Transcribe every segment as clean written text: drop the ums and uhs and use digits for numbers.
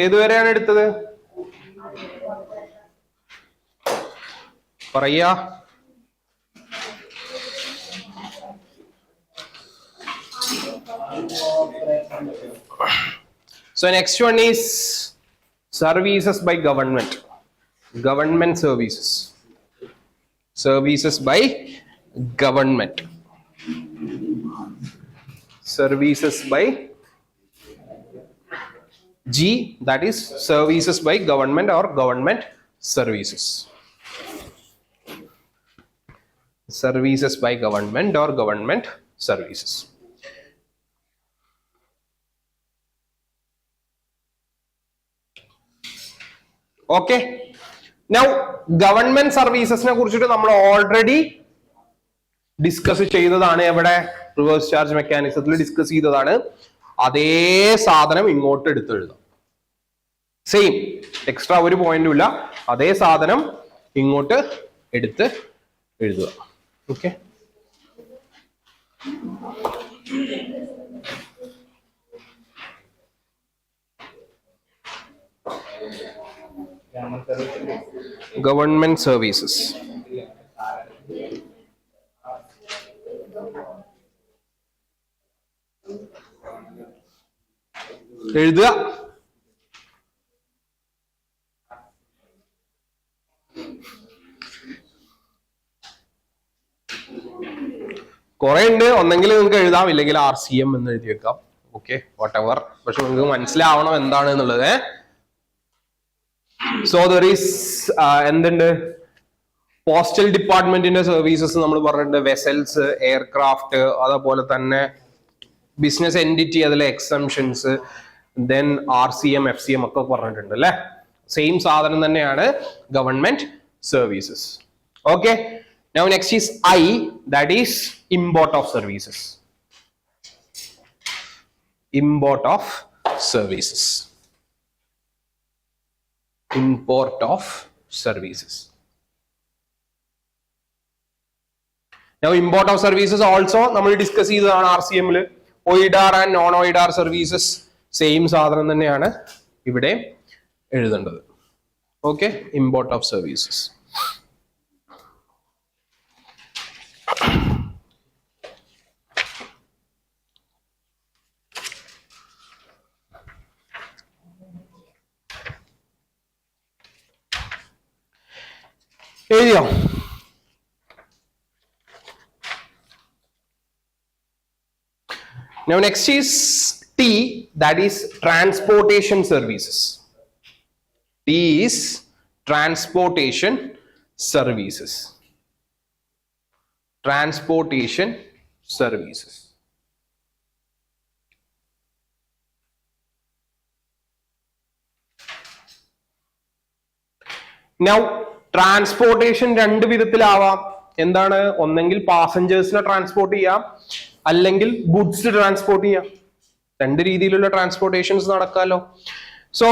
ഏതുവരെയാണ് എടുത്തത്? പറയാ. So next one is services by government. Government services. Services by government. Services by G, that is services by government or government services. Services by government or government services. Okay. Now government services ne kurichittu nammal already discuss ചെയ്തതാണ്. എവിടെ? Reverse charge മെക്കാനിസത്തിൽ discuss ചെയ്തതാണ്. അതേ സാധനം ഇങ്ങോട്ട് എടുത്ത് എഴുതാം. Same, extra ഒരു പോയിന്റും ഇല്ല. അതേ സാധനം ഇങ്ങോട്ട് എടുത്ത് എഴുതുക. ഓക്കെ. Government services. എഴുതുക. കുറെ ഉണ്ട്. ഒന്നെങ്കിൽ നിങ്ങൾക്ക് എഴുതാം, ഇല്ലെങ്കിൽ RCM എന്ന് എഴുതി വെക്കാം. Okay, whatever. പക്ഷെ നിങ്ങൾക്ക് മനസ്സിലാവണം എന്താണ് എന്നുള്ളത്. സോ ദർ ഈസ് എന്തുണ്ട്? പോസ്റ്റൽ ഡിപ്പാർട്ട്മെന്റിന്റെ സർവീസസ് നമ്മൾ പറഞ്ഞിട്ടുണ്ട്. വെസൽസ്, എയർക്രാഫ്റ്റ്, അതുപോലെ തന്നെ ബിസിനസ് എൻറ്റിറ്റി, അതിലെ എക്സംഷൻസ്, ദെൻ RCM, FCM ഒക്കെ പറഞ്ഞിട്ടുണ്ട് അല്ലെ. സെയിം സാധനം തന്നെയാണ് government services. Okay. Now next is I, that is import of services. Import of services. Import of services. Now import of services also നമ്മൾ discuss ചെയ്തതാണ് RCM ല്. OIDAR and non OIDAR services same സാധനം തന്നെയാണ് ഇവിടെ എഴുതേണ്ടത്. Okay. import of services. എഴുതിയോ? Now next is T, that is transportation services. T is transportation services. Transportation services. Now transportation രണ്ട് വിധത്തിലാവാം. എന്താണ്? ഒന്നെങ്കിൽ പാസഞ്ചേഴ്സിനെ ട്രാൻസ്പോർട്ട് ചെയ്യാം, അല്ലെങ്കിൽ ഗുഡ്സ് ട്രാൻസ്പോർട്ട് ചെയ്യാം. രണ്ട് രീതിയിലുള്ള ട്രാൻസ്പോർട്ടേഷൻസ് നടക്കാമല്ലോ. സോ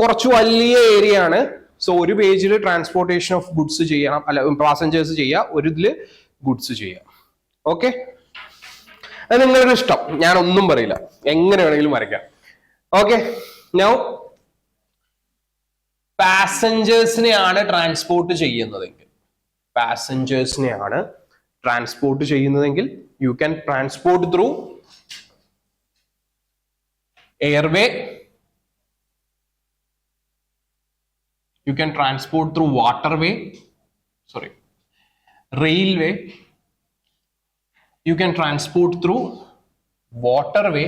കുറച്ച് വലിയ ഏരിയ ആണ്. സോ ഒരു പേജിൽ ട്രാൻസ്പോർട്ടേഷൻ ഓഫ് ഗുഡ്സ് ചെയ്യണം, അല്ല പാസഞ്ചേഴ്സ് ചെയ്യാം, ഒരു ഇതില് ഗുഡ്സ് ചെയ്യാം. ഓക്കെ. അത് നിങ്ങളുടെ ഇഷ്ടം, ഞാൻ ഒന്നും പറയില്ല, എങ്ങനെ വേണമെങ്കിലും വരയ്ക്കാം. ഓക്കെ. നൗ പാസഞ്ചേഴ്സിനെയാണ് ട്രാൻസ്പോർട്ട് ചെയ്യുന്നതെങ്കിൽ, പാസഞ്ചേഴ്സിനെയാണ് ട്രാൻസ്പോർട്ട് ചെയ്യുന്നതെങ്കിൽ you can transport through airway, you can transport through waterway, sorry railway, you can transport through waterway,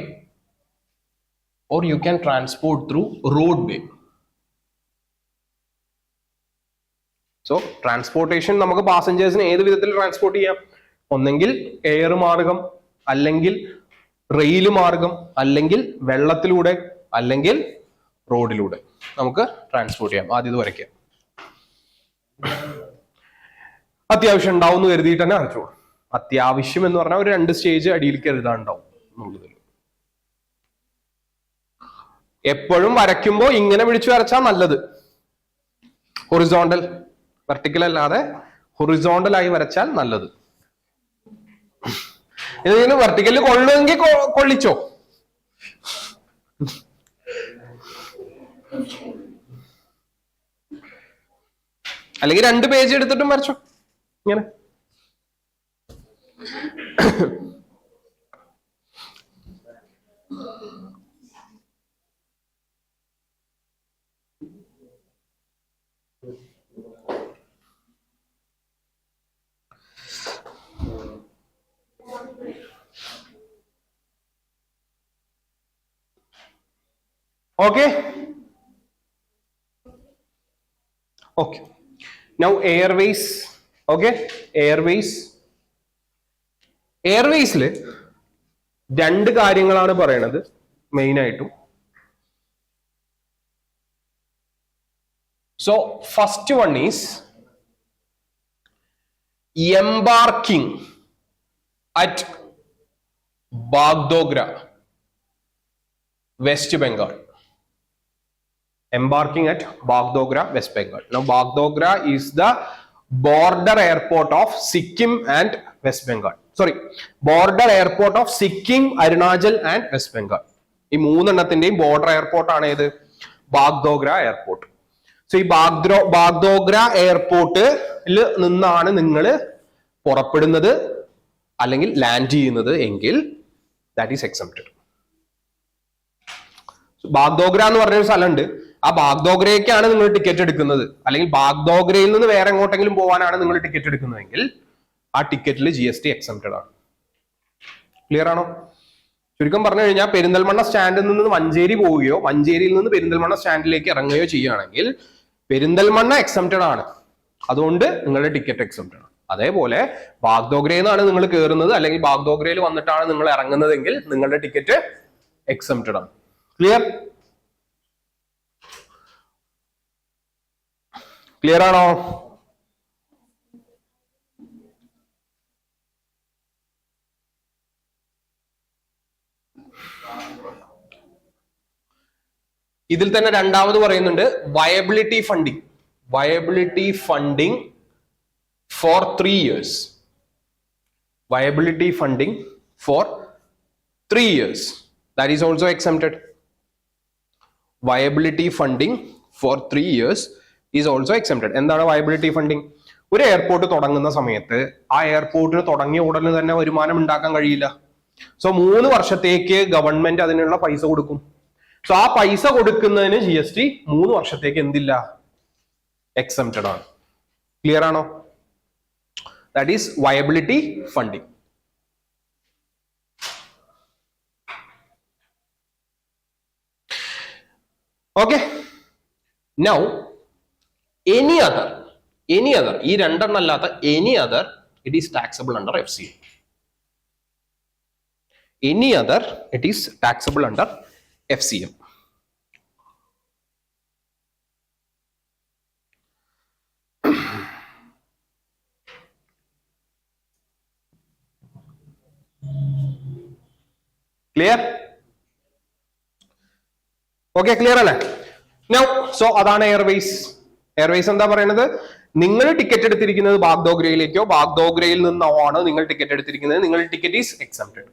or you can transport through roadway. So transportation നമുക്ക് പാസഞ്ചേഴ്സിനെ ഏത് വിധത്തിൽ ട്രാൻസ്പോർട്ട് ചെയ്യാം? ഒന്നെങ്കിൽ എയർ മാർഗം, അല്ലെങ്കിൽ rail മാർഗം, അല്ലെങ്കിൽ വെള്ളത്തിലൂടെ, അല്ലെങ്കിൽ റോഡിലൂടെ നമുക്ക് ട്രാൻസ്പോർട്ട് ചെയ്യാം. ആദ്യം ഇത് വരയ്ക്കാം. അത്യാവശ്യം ഉണ്ടാവും എന്ന് കരുതിയിട്ട് തന്നെ വരച്ചോളൂ. അത്യാവശ്യം എന്ന് പറഞ്ഞാൽ ഒരു 2 സ്റ്റേജ് അടിയിലേക്ക് എഴുതാനുണ്ടാവും എന്നുള്ളതിൽ. എപ്പോഴും വരയ്ക്കുമ്പോൾ ഇങ്ങനെ പിടിച്ചു വരച്ചാൽ നല്ലത്. ഹൊറിസോണ്ടൽ, വെർട്ടിക്കൽ അല്ലാതെ ഹൊറിസോണ്ടൽ ആയി വരച്ചാൽ നല്ലത്. ഇതിന് വെർട്ടിക്കലിൽ കൊള്ളുമെങ്കിൽ കൊള്ളിച്ചോ, അല്ലെങ്കിൽ 2 പേജ് എടുത്തിട്ടും വരച്ചോ ഇങ്ങനെ. Okay. Okay. Now airways. Okay. Airways. എയർവേസിൽ 2 കാര്യങ്ങളാണ് പറയണത് മെയിൻ ആയിട്ടും. So first one is embarking at Bagdogra, West Bengal. Embarking at Bagdogra, West Bengal. Now Bagdogra is the border airport of Sikkim and West Bengal. Sorry, border airport of Sikkim, Arunachal and West Bengal. ഈ 3 എണ്ണത്തിന്റെയും border airport ആണ് ഏത്? Bagdogra airport. So ഈ ബാഗ്ഡോഗ്ര എയർപോർട്ടിൽ നിന്നാണ് നിങ്ങൾ പുറപ്പെടുന്നത് അല്ലെങ്കിൽ land ചെയ്യുന്നത് എങ്കിൽ ദാറ്റ് ഈസ് എക്സംപ്റ്റഡ്. ബാഗ്ഡോഗ്ര എന്ന് പറഞ്ഞൊരു സ്ഥലമുണ്ട്. ആ ബാഗ്ഡോഗ്രയ്ക്കാണ് നിങ്ങൾ ടിക്കറ്റ് എടുക്കുന്നത്, അല്ലെങ്കിൽ ബാഗ്ഡോഗ്രയിൽ നിന്ന് വേറെ എങ്ങോട്ടെങ്കിലും പോകാനാണ് നിങ്ങൾ ടിക്കറ്റ് എടുക്കുന്നതെങ്കിൽ ആ ടിക്കറ്റിൽ GST എക്സംപ്റ്റഡ് ആണ്. ക്ലിയർ ആണോ? ചുരുക്കം പറഞ്ഞു കഴിഞ്ഞാൽ പെരിന്തൽമണ്ണ സ്റ്റാൻഡിൽ നിന്ന് മഞ്ചേരി പോവുകയോ മഞ്ചേരിയിൽ നിന്ന് പെരിന്തൽമണ്ണ സ്റ്റാൻഡിലേക്ക് ഇറങ്ങുകയോ ചെയ്യുകയാണെങ്കിൽ പെരിന്തൽമണ്ണ എക്സംപ്റ്റഡ് ആണ്, അതുകൊണ്ട് നിങ്ങളുടെ ടിക്കറ്റ് എക്സംപ്റ്റഡ് ആണ്. അതേപോലെ ബാഗ്ഡോഗ്രയിൽ നിന്നാണ് നിങ്ങൾ കയറുന്നത് അല്ലെങ്കിൽ ബാഗ്ഡോഗ്രയിൽ വന്നിട്ടാണ് നിങ്ങൾ ഇറങ്ങുന്നതെങ്കിൽ നിങ്ങളുടെ ടിക്കറ്റ് എക്സംപ്റ്റഡ് ആണ്. ക്ലിയർ? ക്ലിയർ ആണോ? ഇതിൽ തന്നെ രണ്ടാമത് പറയുന്നുണ്ട് viability funding. Viability funding for 3 years. Viability funding for 3 years. That is also exempted. Viability funding for 3 years is also exempted. എന്താണ് വയബിലിറ്റി ഫണ്ടിങ്? ഒരു എയർപോർട്ട് തുടങ്ങുന്ന സമയത്ത് ആ എയർപോർട്ടിന് തുടങ്ങിയ ഉടനെ തന്നെ വരുമാനം ഉണ്ടാക്കാൻ കഴിയില്ല. സോ 3 വർഷത്തേക്ക് ഗവൺമെന്റ് അതിനുള്ള പൈസ കൊടുക്കും. സോ ആ പൈസ കൊടുക്കുന്നതിന് GST 3 വർഷത്തേക്ക് എന്തില്ല? എക്സംപ്റ്റഡ് ആണ്. ക്ലിയർ ആണോ? That is viability funding. Okay. Now any other ഈ രണ്ടെണ്ണം അല്ലാത്ത any other, it is taxable under FCM. Any other, it is taxable under FCM. Clear? Okay, clear അല്ലേ? Now, so അതാണ് എയർവേസ്. എയർവേസ് എന്താ പറയുന്നത്? നിങ്ങൾ ടിക്കറ്റ് എടുത്തിരിക്കുന്നത് ബാഗ്ഡോഗ്രയിലേക്കോ ബാഗ്ഡോഗ്രയിൽ നിന്നാണ് നിങ്ങൾ ടിക്കറ്റ് എടുത്തിരിക്കുന്നത്, നിങ്ങളുടെ ticket is exempted.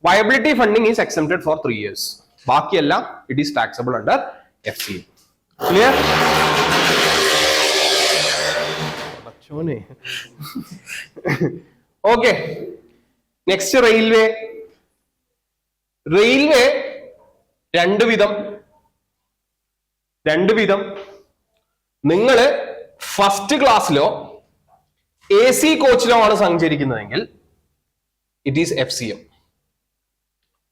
Viability funding is exempted for 3 years. ബാക്കിയെല്ലാം it is taxable under FCM. Clear? Okay, next railway. Railway രണ്ട് വിധം. നിങ്ങൾ ഫസ്റ്റ് ക്ലാസ്സിലോ AC കോച്ചിലോ ആണ് സഞ്ചരിക്കുന്നതെങ്കിൽ ഇറ്റ് ഈസ് FCM.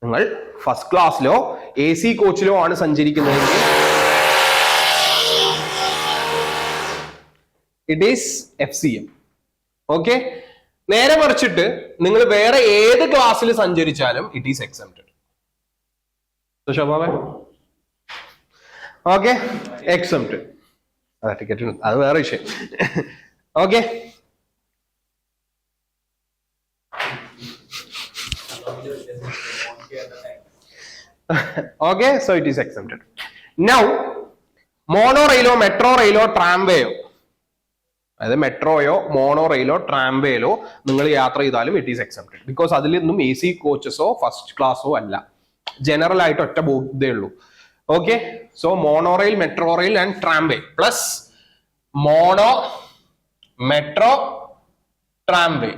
നിങ്ങൾ ഫസ്റ്റ് ക്ലാസ്സിലോ AC കോച്ചിലോ ആണ് സഞ്ചരിക്കുന്നതെങ്കിൽ ഇറ്റ് ഈസ് FCM. ഓക്കെ, നേരെ മറിച്ചിട്ട് നിങ്ങൾ വേറെ ഏത് ക്ലാസ്സിൽ സഞ്ചരിച്ചാലും it is exempted. Okay, exempted. അതാ ടിക്കറ്റ്, അത് വേറെ വിഷയം. Okay, okay, so it is exempted. Now mono റെയിലോ metro റെയിലോ ട്രാംവേയോ, അതായത് മെട്രോയോ മോണോ റെയിലോ ട്രാംവേയിലോ നിങ്ങൾ യാത്ര ചെയ്താലും ഇറ്റ് ഈസ് എക്സംപ്റ്റഡ്. ബിക്കോസ് അതിലൊന്നും AC കോച്ചസോ ഫസ്റ്റ് ക്ലാസ്സോ അല്ല. ജനറൽ ആയിട്ട് ഒറ്റ ഇതേ ഉള്ളൂ. Okay, so monorail, metro rail and tramway plus mono, metro, tramway.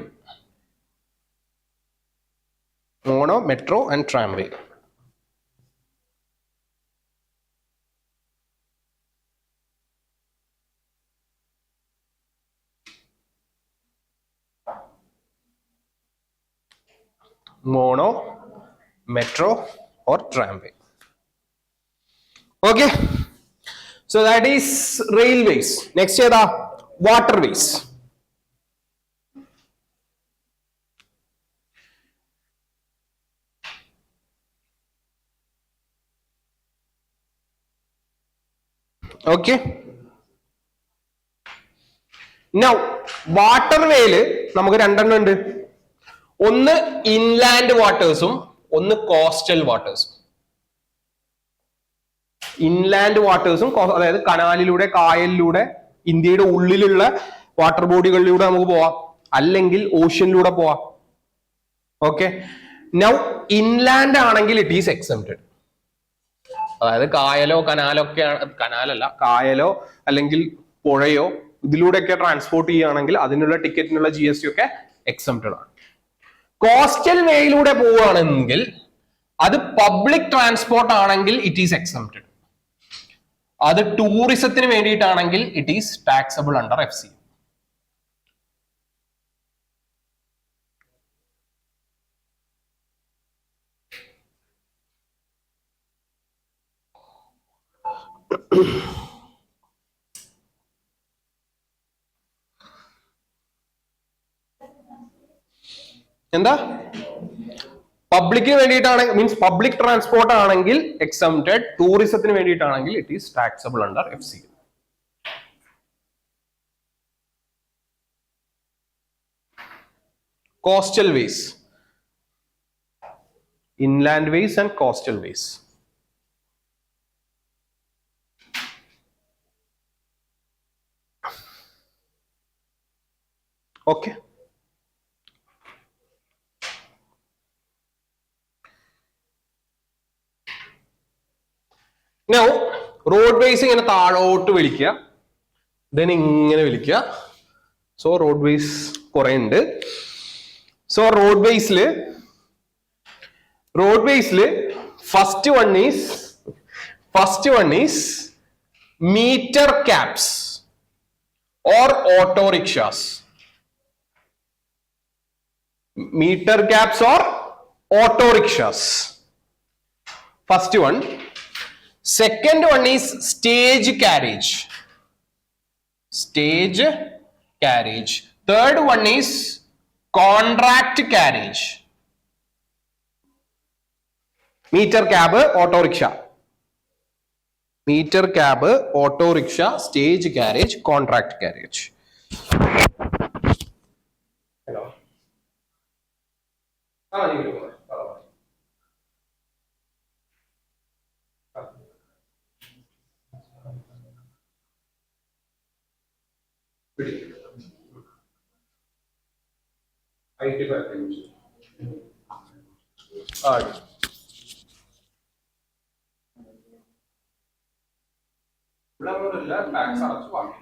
Mono, metro and tramway. Mono, metro or tramway. Okay, so that is railways. Next ഏതാ? Waterways. Okay, now വാട്ടർവേയില് നമുക്ക് രണ്ടെണ്ണം ഉണ്ട്. ഒന്ന് ഇൻലാൻഡ് വാട്ടേഴ്സും ഒന്ന് കോസ്റ്റൽ വാട്ടേഴ്സും. ഇൻലാൻഡ് വാട്ടേഴ്സും, അതായത് കനാലിലൂടെ, കായലിലൂടെ, ഇന്ത്യയുടെ ഉള്ളിലുള്ള water ബോഡികളിലൂടെ നമുക്ക് പോവാം, അല്ലെങ്കിൽ ഓഷ്യനിലൂടെ പോവാം. ഓക്കെ, നൗ ഇൻലാൻഡ് ആണെങ്കിൽ ഇറ്റ് ഈസ് എക്സംപ്റ്റഡ്. അതായത് കായലോ, കനാലൊക്കെ, കനാലല്ല, കായലോ അല്ലെങ്കിൽ പുഴയോ ഇതിലൂടെയൊക്കെ ട്രാൻസ്പോർട്ട് ചെയ്യുകയാണെങ്കിൽ അതിനുള്ള ടിക്കറ്റിനുള്ള GST ഒക്കെ എക്സംപ്റ്റഡ് ആണ്. കോസ്റ്റൽ വേയിലൂടെ പോവുകയാണെങ്കിൽ അത് പബ്ലിക് ട്രാൻസ്പോർട്ട് ആണെങ്കിൽ ഇറ്റ് ഈസ് എക്സംപ്റ്റഡ്. അത് ടൂറിസത്തിന് വേണ്ടിയിട്ടാണെങ്കിൽ it is taxable under FCM. എന്താ? പബ്ലിക്കിന് വേണ്ടിയിട്ടാണെങ്കിൽ, മീൻസ് പബ്ലിക് ട്രാൻസ്പോർട്ട് ആണെങ്കിൽ എക്സംപ്റ്റഡ്, ടൂറിസത്തിന് വേണ്ടിയിട്ടാണെങ്കിൽ it is taxable under FCM. Coastal ways, inland ways and coastal ways. Okay, now roadways ഇങ്ങനെ താഴോട്ട് വലിക്കുക, then ഇങ്ങനെ വലിക്കുക. സോ റോഡ്വേസ് കുറെ ഉണ്ട്. സോ റോഡ്വേസില് first one is meter cabs or auto rickshaws. Meter caps or auto rickshaws. First one. Second one is stage carriage. Third one is contract carriage. Meter cab, auto rickshaw. Meter cab, auto rickshaw, stage carriage, contract carriage. Hello. Tax അടച്ചു വാങ്ങി.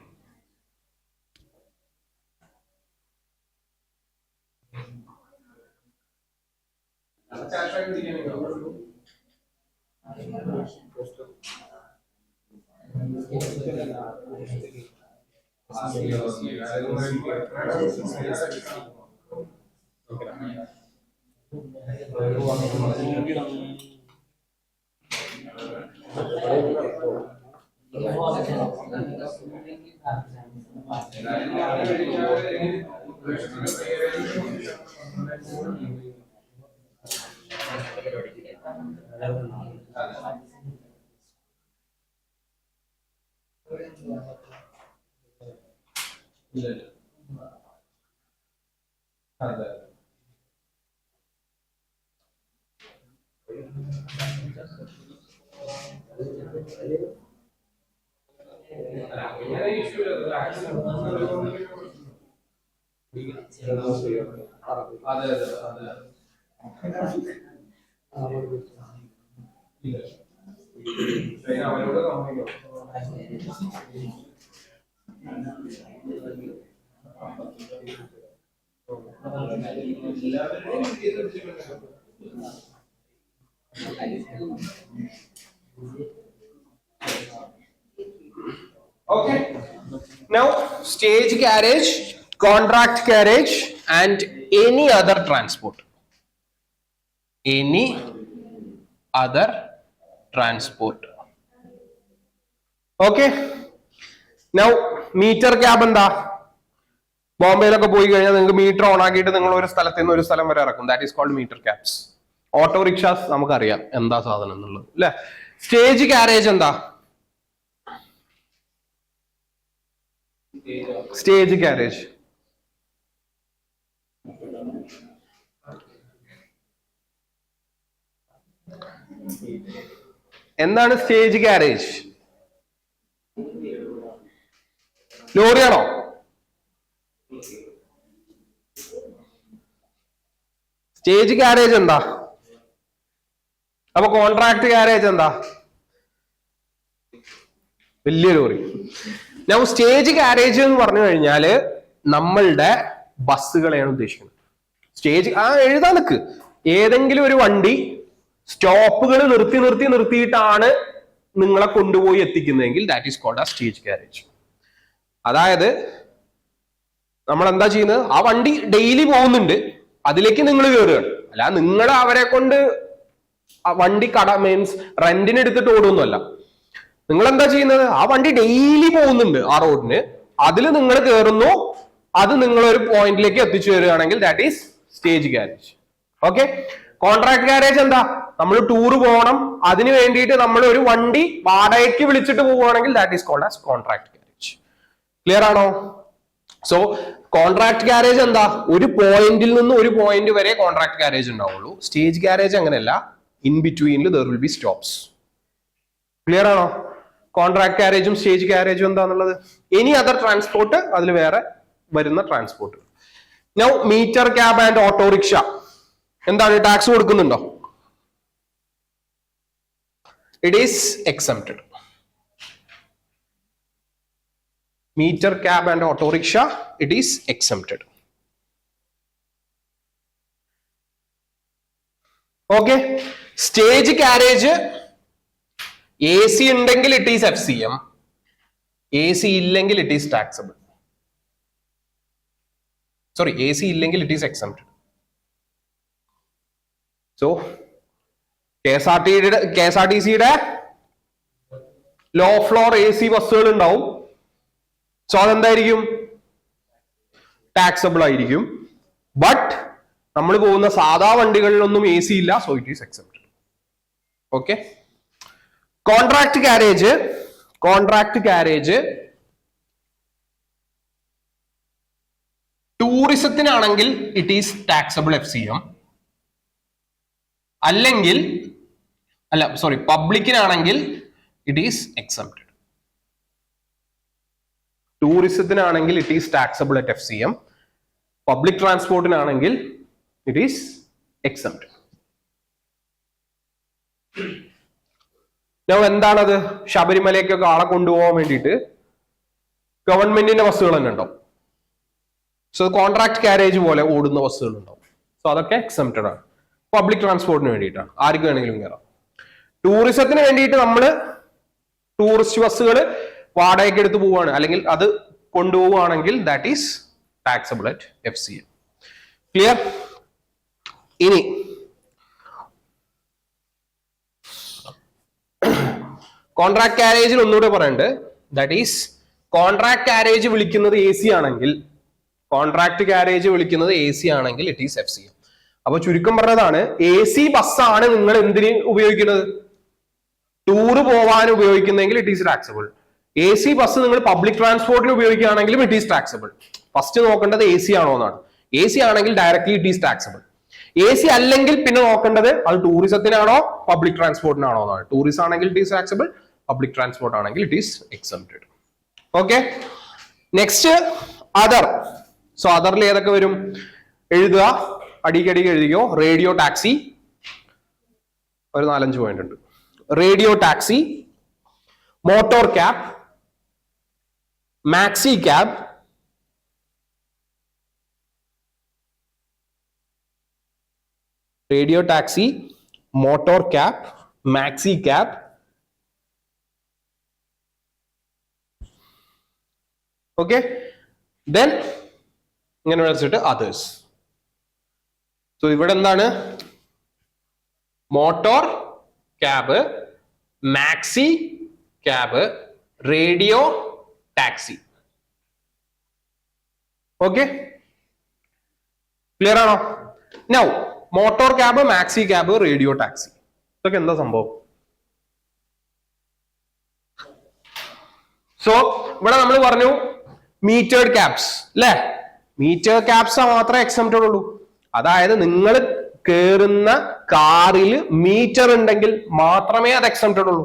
Okay. Now, stage carriage, contract carriage, and any other transport. Any other transport. Okay. Now, meter cab എന്താ? ബോംബെയിലൊക്കെ പോയി കഴിഞ്ഞാൽ നിങ്ങൾക്ക് metre on ആക്കിയിട്ട് നിങ്ങൾ ഒരു സ്ഥലത്ത് നിന്ന് ഒരു സ്ഥലം വരെ ഇറക്കും. That is called meter cabs. Autorickshaws നമുക്കറിയാം എന്താ സാധനം എന്നുള്ളത് അല്ലെ. സ്റ്റേജ് കാരേജ് എന്താ? സ്റ്റേജ് കാരേജ് എന്താണ്? സ്റ്റേജ് കാരേജ് ലോറിയാണോ? സ്റ്റേജ് കാരേജ് എന്താ? അപ്പൊ കോൺട്രാക്ട് കാരേജ് എന്താ? വലിയ ലോറി. ഞാൻ സ്റ്റേജ് കാരേജ് എന്ന് പറഞ്ഞു കഴിഞ്ഞാല് നമ്മളുടെ ബസ്സുകളെയാണ് ഉദ്ദേശിക്കുന്നത്. സ്റ്റേജ് എഴുതാൻ നിൽക്ക്. ഏതെങ്കിലും ഒരു വണ്ടി സ്റ്റോപ്പുകൾ നിർത്തിയിട്ടാണ് നിങ്ങളെ കൊണ്ടുപോയി എത്തിക്കുന്നതെങ്കിൽ ദാറ്റ് ഈസ് കോൾഡ് ആ സ്റ്റേജ് കാരേജ്. അതായത് നമ്മൾ എന്താ ചെയ്യുന്നത്? ആ വണ്ടി ഡെയിലി പോകുന്നുണ്ട്, അതിലേക്ക് നിങ്ങൾ കയറുകയാണ്. അല്ല നിങ്ങൾ അവരെ കൊണ്ട് വണ്ടി മീൻസ് റെന്റിന് എടുത്തിട്ട് ഓടുന്നല്ല. നിങ്ങൾ എന്താ ചെയ്യുന്നത്? ആ വണ്ടി ഡെയിലി പോകുന്നുണ്ട് ആ റോഡിന്, അതിൽ നിങ്ങൾ കയറുന്നു, അത് നിങ്ങൾ ഒരു പോയിന്റിലേക്ക് എത്തിച്ചു തരികയാണെങ്കിൽ that is stage carriage. Okay. Contract carriage എന്താ? നമ്മൾ ടൂർ പോകണം, അതിന് വേണ്ടിയിട്ട് നമ്മൾ ഒരു വണ്ടി വാടകയ്ക്ക് വിളിച്ചിട്ട് പോവുകയാണെങ്കിൽ that is called as contract carriage. Clear ആണോ? സോ കോൺട്രാക്ട് കാരേജ് എന്താ? ഒരു പോയിന്റിൽ നിന്ന് ഒരു പോയിന്റ് വരെ കോൺട്രാക്ട് കാരേജ് ഉണ്ടാവുള്ളൂ. സ്റ്റേജ് കാരേജ് അങ്ങനെയല്ല, ഇൻ ബിറ്റ്വീനിൽ there will be stops. Clear ആണോ? കോൺട്രാക്ട് കാരേജും സ്റ്റേജ് കാരേജും എന്താന്നുള്ളത്. എനി അതർ ട്രാൻസ്പോർട്ട്, അതിൽ വേറെ വരുന്ന transport. Now meter cab and autorickshaw എന്താണ്? ടാക്സ് കൊടുക്കുന്നുണ്ടോ? It is exempted. Meter cab and auto rickshaw, it is exempted. Okay. Stage carriage, AC ഉണ്ടെങ്കിൽ it is FCM, AC ഇല്ലെങ്കിൽ it is taxable. Sorry, AC ഇല്ലെങ്കിൽ it is exempted. So KSRTC low floor AC ബസ്സുകൾ ഉണ്ടാവും. So അതെന്തായിരിക്കും? Taxable ആയിരിക്കും. But നമ്മൾ പോകുന്ന സാധാ വണ്ടികളിലൊന്നും AC ഇല്ല, so it is exempted. Okay. Contract carriage ടൂറിസത്തിനാണെങ്കിൽ ഇറ്റ് ഈസ് ടാക്സബിൾ FCM. അല്ലെങ്കിൽ പബ്ലിക്കിനാണെങ്കിൽ ഇറ്റ് ഈസ് എക്സെപ്റ്റഡ്. ടൂറിസത്തിനാണെങ്കിൽ it is taxable at FCM. Public ട്രാൻസ്പോർട്ടിനാണെങ്കിൽ ഇറ്റ് ഈസ് എക്സെപ്റ്റഡ്. എന്താണത്? ശബരിമലയ്ക്കൊക്കെ ആളെ കൊണ്ടുപോകാൻ വേണ്ടിയിട്ട് ഗവൺമെന്റിന്റെ ബസ്സുകൾ തന്നെ ഉണ്ടാവും. സോ കോൺട്രാക്ട് കാരേജ് പോലെ ഓടുന്ന ബസ്സുകൾ ഉണ്ടാവും. സോ അതൊക്കെ എക്സെപ്റ്റഡ് ആണ്. പബ്ലിക് ട്രാൻസ്പോർട്ടിന് വേണ്ടിയിട്ടാണ്, ആർക്ക് വേണമെങ്കിലും കയറാം. ടൂറിസത്തിന് വേണ്ടിയിട്ട് നമ്മൾ ടൂറിസ്റ്റ് ബസ്സുകൾ വാടകയ്ക്ക് എടുത്ത് പോവുകയാണ്, അല്ലെങ്കിൽ അത് കൊണ്ടുപോവുകയാണെങ്കിൽ that is taxable at FCM. Clear? ഇനി കോൺട്രാക്ട് കാരേജിൽ ഒന്നുകൂടെ പറയുന്നുണ്ട്. ദാറ്റ് ഈസ് കോൺട്രാക്ട് കാരേജ് വിളിക്കുന്നത് AC ആണെങ്കിൽ, ഇറ്റ് ഈസ് FCM. അപ്പൊ ചുരുക്കം പറഞ്ഞതാണ്, AC ബസ്സാണ് നിങ്ങൾ എന്തിന് ഉപയോഗിക്കുന്നത്? ടൂറ് പോവാൻ ഉപയോഗിക്കുന്നെങ്കിൽ it is taxable. AC bus നിങ്ങൾ പബ്ലിക് ട്രാൻസ്പോർട്ടിന് ഉപയോഗിക്കുകയാണെങ്കിലും ഇറ്റ് ഈസ് ടാക്സബിൾ. ഫസ്റ്റ് നോക്കേണ്ടത് AC ആണോ എന്നാണ്. AC ആണെങ്കിൽ directly it is taxable. AC അല്ലെങ്കിൽ പിന്നെ നോക്കേണ്ടത് അത് ടൂറിസത്തിനാണോ പബ്ലിക് ട്രാൻസ്പോർട്ടിനാണോ എന്നാണ്. ടൂറിസം ആണെങ്കിൽ it is taxable, public transport ആണെങ്കിൽ it is exempted. Okay. Next other. So അതറിൽ ഏതൊക്കെ വരും? എഴുതുക, അടിക്കടിക്ക് എഴുതിക്കോ. റേഡിയോ ടാക്സി ഒരു 4-5 പോയിന്റ് ഉണ്ട്. Radio taxi, motor cab, maxi cab, radio taxi, motor cab, maxi cab, okay. Then ഇങ്ങനെ വെച്ചിട്ട് അതേഴ്സ്. സോ ഇവിടെ എന്താണ്? Motor cab, maxi cab, radio taxi. Okay, clear ആണോ? Now motor cab, maxi cab, radio taxi, ഇതൊക്കെ എന്താ സംഭവം? So ഇവിടെ നമ്മൾ പറഞ്ഞു മീറ്റേർഡ് ക്യാബ്സ് അല്ലെ? മീറ്റർ ക്യാബ്സ് മാത്രമേ എക്സംപ്റ്റഡ് ഉള്ളൂ. അതായത് നിങ്ങൾ കേറുന്ന കാറിൽ മീറ്റർ ഉണ്ടെങ്കിൽ മാത്രമേ അത് എക്സംപ്റ്റഡ് ഉള്ളൂ.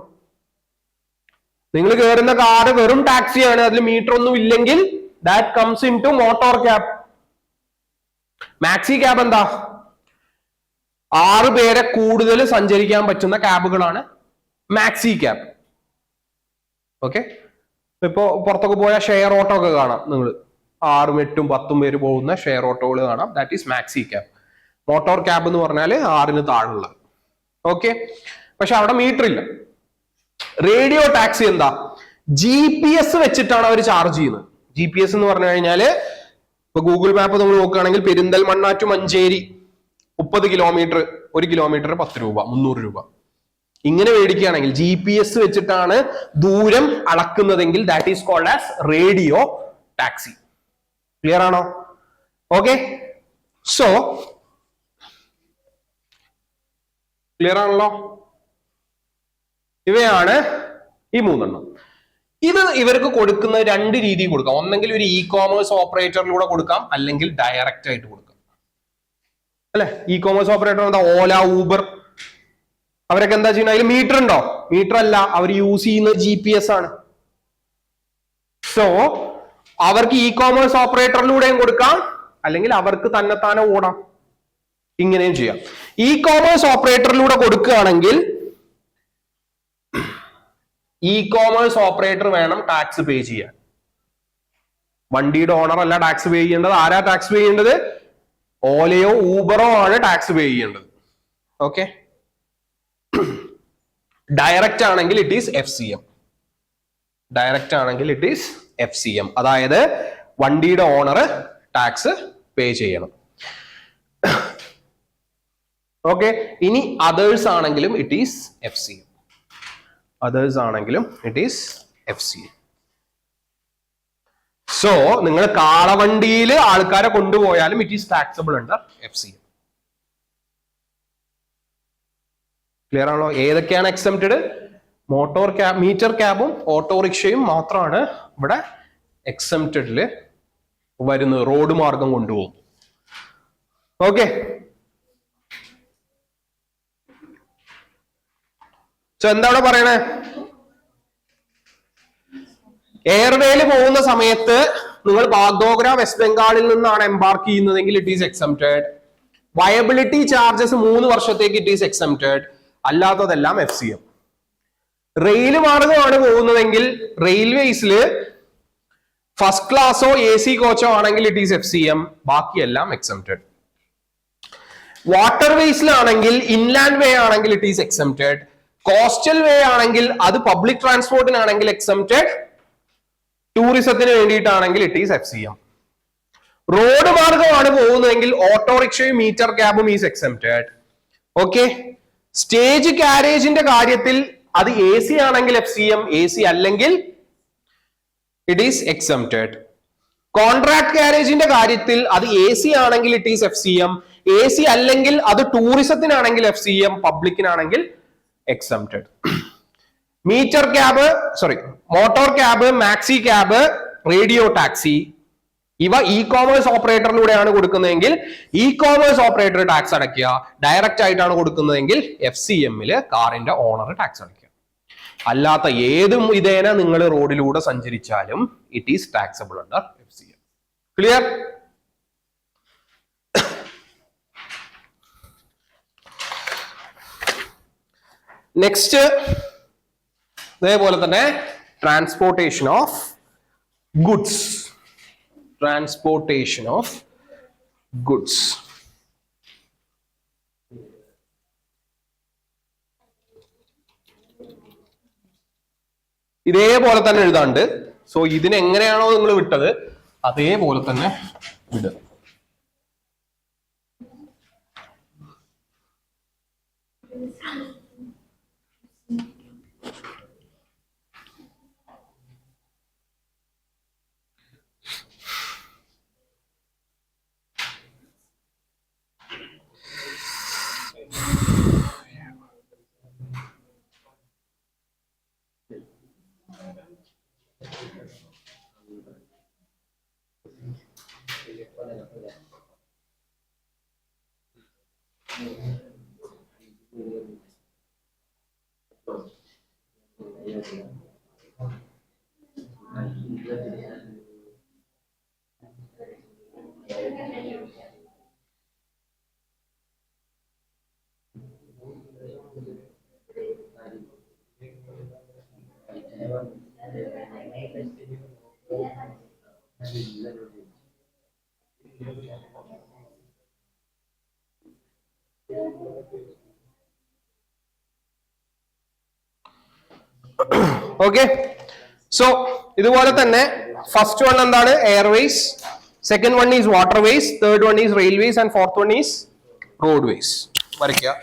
നിങ്ങൾ കേറുന്ന കാറ് വെറും ടാക്സിയാണ്, അതിൽ മീറ്റർ ഒന്നും ഇല്ലെങ്കിൽ that comes into motor cab. Maxi cab എന്താ? 6 പേരെ കൂടുതൽ സഞ്ചരിക്കാൻ പറ്റുന്ന ക്യാബുകളാണ് മാക്സി ക്യാബ്. ഓക്കെ, ഇപ്പോ പുറത്തൊക്കെ പോയാൽ ഷെയർ ഓട്ടോ ഒക്കെ കാണാം. നിങ്ങൾ 6, 8, 10 പേര് പോകുന്ന ഷെയർ ഓട്ടോകൾ കാണാം. That is maxi cab. Motor cab എന്ന് പറഞ്ഞാൽ 6ന് താഴെയുള്ളത്. ഓക്കെ, പക്ഷെ അവിടെ മീറ്റർ ഇല്ല. റേഡിയോ ടാക്സി എന്താ? GPS വെച്ചിട്ടാണ് അവർ ചാർജ് ചെയ്യുന്നത്. GPS എന്ന് പറഞ്ഞു കഴിഞ്ഞാല് ഇപ്പൊ ഗൂഗിൾ മാപ്പ് നമ്മൾ നോക്കുകയാണെങ്കിൽ Perinthalmanna to Manjeri 30 kilometre, 1 kilometre 10 രൂപ, 300 രൂപ. ഇങ്ങനെ മേടിക്കുകയാണെങ്കിൽ GPS വെച്ചിട്ടാണ് ദൂരം അളക്കുന്നതെങ്കിൽ that is called as radio taxi. Clear ആണോ? ഓക്കെ, സോ ക്ലിയർ ആണല്ലോ? ഇവയാണ് ഈ 3 എണ്ണം. ഇത് ഇവർക്ക് കൊടുക്കുന്ന 2 രീതി കൊടുക്കാം. ഒന്നെങ്കിൽ ഒരു ഇ കോമേഴ്സ് ഓപ്പറേറ്ററിലൂടെ കൊടുക്കാം, അല്ലെങ്കിൽ ഡയറക്റ്റ് ആയിട്ട് കൊടുക്കാം. അല്ലെ? ഇ കോമേഴ്സ് ഓപ്പറേറ്റർ എന്താ? ഓല, ഊബർ, അവരൊക്കെ എന്താ ചെയ്യുന്നത്? അതിൽ മീറ്റർ ഉണ്ടോ? മീറ്റർ അല്ല, അവർ യൂസ് ചെയ്യുന്നത് GPS ആണ്. സോ അവർക്ക് ഇ കോമേഴ്സ് ഓപ്പറേറ്ററിലൂടെയും കൊടുക്കാം, അല്ലെങ്കിൽ അവർക്ക് തന്നെത്താനെ ഓടാം. ഇങ്ങനെയും ചെയ്യാം. ഇ കോമേഴ്സ് ഓപ്പറേറ്ററിലൂടെ കൊടുക്കുകയാണെങ്കിൽ ഇ കോമേഴ്സ് ഓപ്പറേറ്റർ വേണം ടാക്സ് പേ ചെയ്യാൻ. വണ്ടിയുടെ ഓണർ അല്ല ടാക്സ് പേ ചെയ്യേണ്ടത്. ആരാ ടാക്സ് പേ ചെയ്യേണ്ടത്? ഓലയോ ഊബറോ ആണ് ടാക്സ് പേ ചെയ്യേണ്ടത്. ഓക്കെ, ഡയറക്റ്റ് ആണെങ്കിൽ ഇറ്റ് ഈസ് FCM. ഡയറക്റ്റ് ആണെങ്കിൽ ഇറ്റ് ഈസ് FCM, അതായത് വണ്ടിയുടെ ഓണർ ടാക്സ് പേ ചെയ്യണം. ഓക്കെ, ഇനി അതേഴ്സ് ആണെങ്കിലും ഇറ്റ് ഈസ് FCM. അതേഴ്സ് ആണെങ്കിലും ഇറ്റ് ഈസ് FCM. സോ നിങ്ങൾ കാളവണ്ടിയിൽ ആൾക്കാരെ കൊണ്ടുപോയാലും it is taxable under FCM. Clear ആണല്ലോ? ഏതൊക്കെയാണ് എക്സംപ്റ്റഡ്? മോട്ടോർ ക്യാബ്, മീറ്റർ ക്യാബും ഓട്ടോറിക്ഷയും മാത്രമാണ് ഇവിടെ എക്സംപ്റ്റഡില് വരുന്നത്. റോഡ് മാർഗം കൊണ്ടുപോകും. ഓക്കെ, സോ എന്താ ഇവിടെ പറയണേ? എയർവേയിൽ പോകുന്ന സമയത്ത് നിങ്ങൾ ബാഗ്ഡോഗ്ര വെസ്റ്റ് ബംഗാളിൽ നിന്നാണ് എംബാർക്ക് ചെയ്യുന്നതെങ്കിൽ it is exempted. Viability charges 3 വർഷത്തേക്ക് ഇറ്റ് ഈസ് എക്സംപ്റ്റഡ്. അല്ലാത്തതെല്ലാം FCM. റെയിൽ മാർഗമാണ് പോകുന്നതെങ്കിൽ റെയിൽവേസിൽ ഫസ്റ്റ് ക്ലാസ്സോ AC കോച്ചോ ആണെങ്കിൽ ഇറ്റ് ഈസ് FCM. ബാക്കിയെല്ലാം എക്സംപ്റ്റഡ്. വാട്ടർ വേസിലാണെങ്കിൽ ഇൻലാൻഡ് വേ ആണെങ്കിൽ it is exempted. Coastal way ആണെങ്കിൽ അത് പബ്ലിക് ട്രാൻസ്പോർട്ടിനാണെങ്കിൽ എക്സംപ്റ്റഡ്. ടൂറിസത്തിന് വേണ്ടിയിട്ടാണെങ്കിൽ ഇറ്റ് ഈസ് FCM. റോഡ് മാർഗമാണ് പോകുന്നതെങ്കിൽ ഓട്ടോറിക്ഷയും മീറ്റർ ക്യാബും ഈസ് എക്സംപ്റ്റഡ്. ഓക്കെ, സ്റ്റേജ് കാരേജിന്റെ കാര്യത്തിൽ അത് AC ആണെങ്കിൽ FCM, AC അല്ലെങ്കിൽ ഇറ്റ് ഈസ് എക്സംപ്റ്റഡ്. കോൺട്രാക്ട് കാരേജിന്റെ കാര്യത്തിൽ അത് AC ആണെങ്കിൽ ഇറ്റ് ഈസ് FCM, AC അല്ലെങ്കിൽ അത് ടൂറിസത്തിനാണെങ്കിൽ FCM, പബ്ലിക്കിനാണെങ്കിൽ exempted. Meter cab, motor cab, maxi cab, radio taxi, ഇവ ഇ കോമേഴ്സ് ഓപ്പറേറ്ററിലൂടെയാണ് കൊടുക്കുന്നതെങ്കിൽ ഇ കോമേഴ്സ് ഓപ്പറേറ്റർ ടാക്സ് അടയ്ക്കുക. ഡയറക്റ്റ് ആയിട്ടാണ് കൊടുക്കുന്നതെങ്കിൽ FCM-ല് കാറിന്റെ ഓണർ ടാക്സ് അടയ്ക്കുക. അല്ലാത്ത ഏതും ഇതേന നിങ്ങൾ റോഡിലൂടെ സഞ്ചരിച്ചാലും it is taxable under FCM. Clear? Next അതേപോലെ തന്നെ transportation of goods. Transportation of goods. ഇതേപോലെ തന്നെ എഴുതാണ്ട്. സോ ഇതിന് എങ്ങനെയാണോ നിങ്ങൾ വിട്ടത് അതേപോലെ തന്നെ വിടുക. ഓക്കെ. സോ ഇതുപോലെ തന്നെ ഫസ്റ്റ് വൺ എന്താണ്? Airways. Second one is waterways. Third one is railways and fourth one is roadways. വരയ്ക്കുക.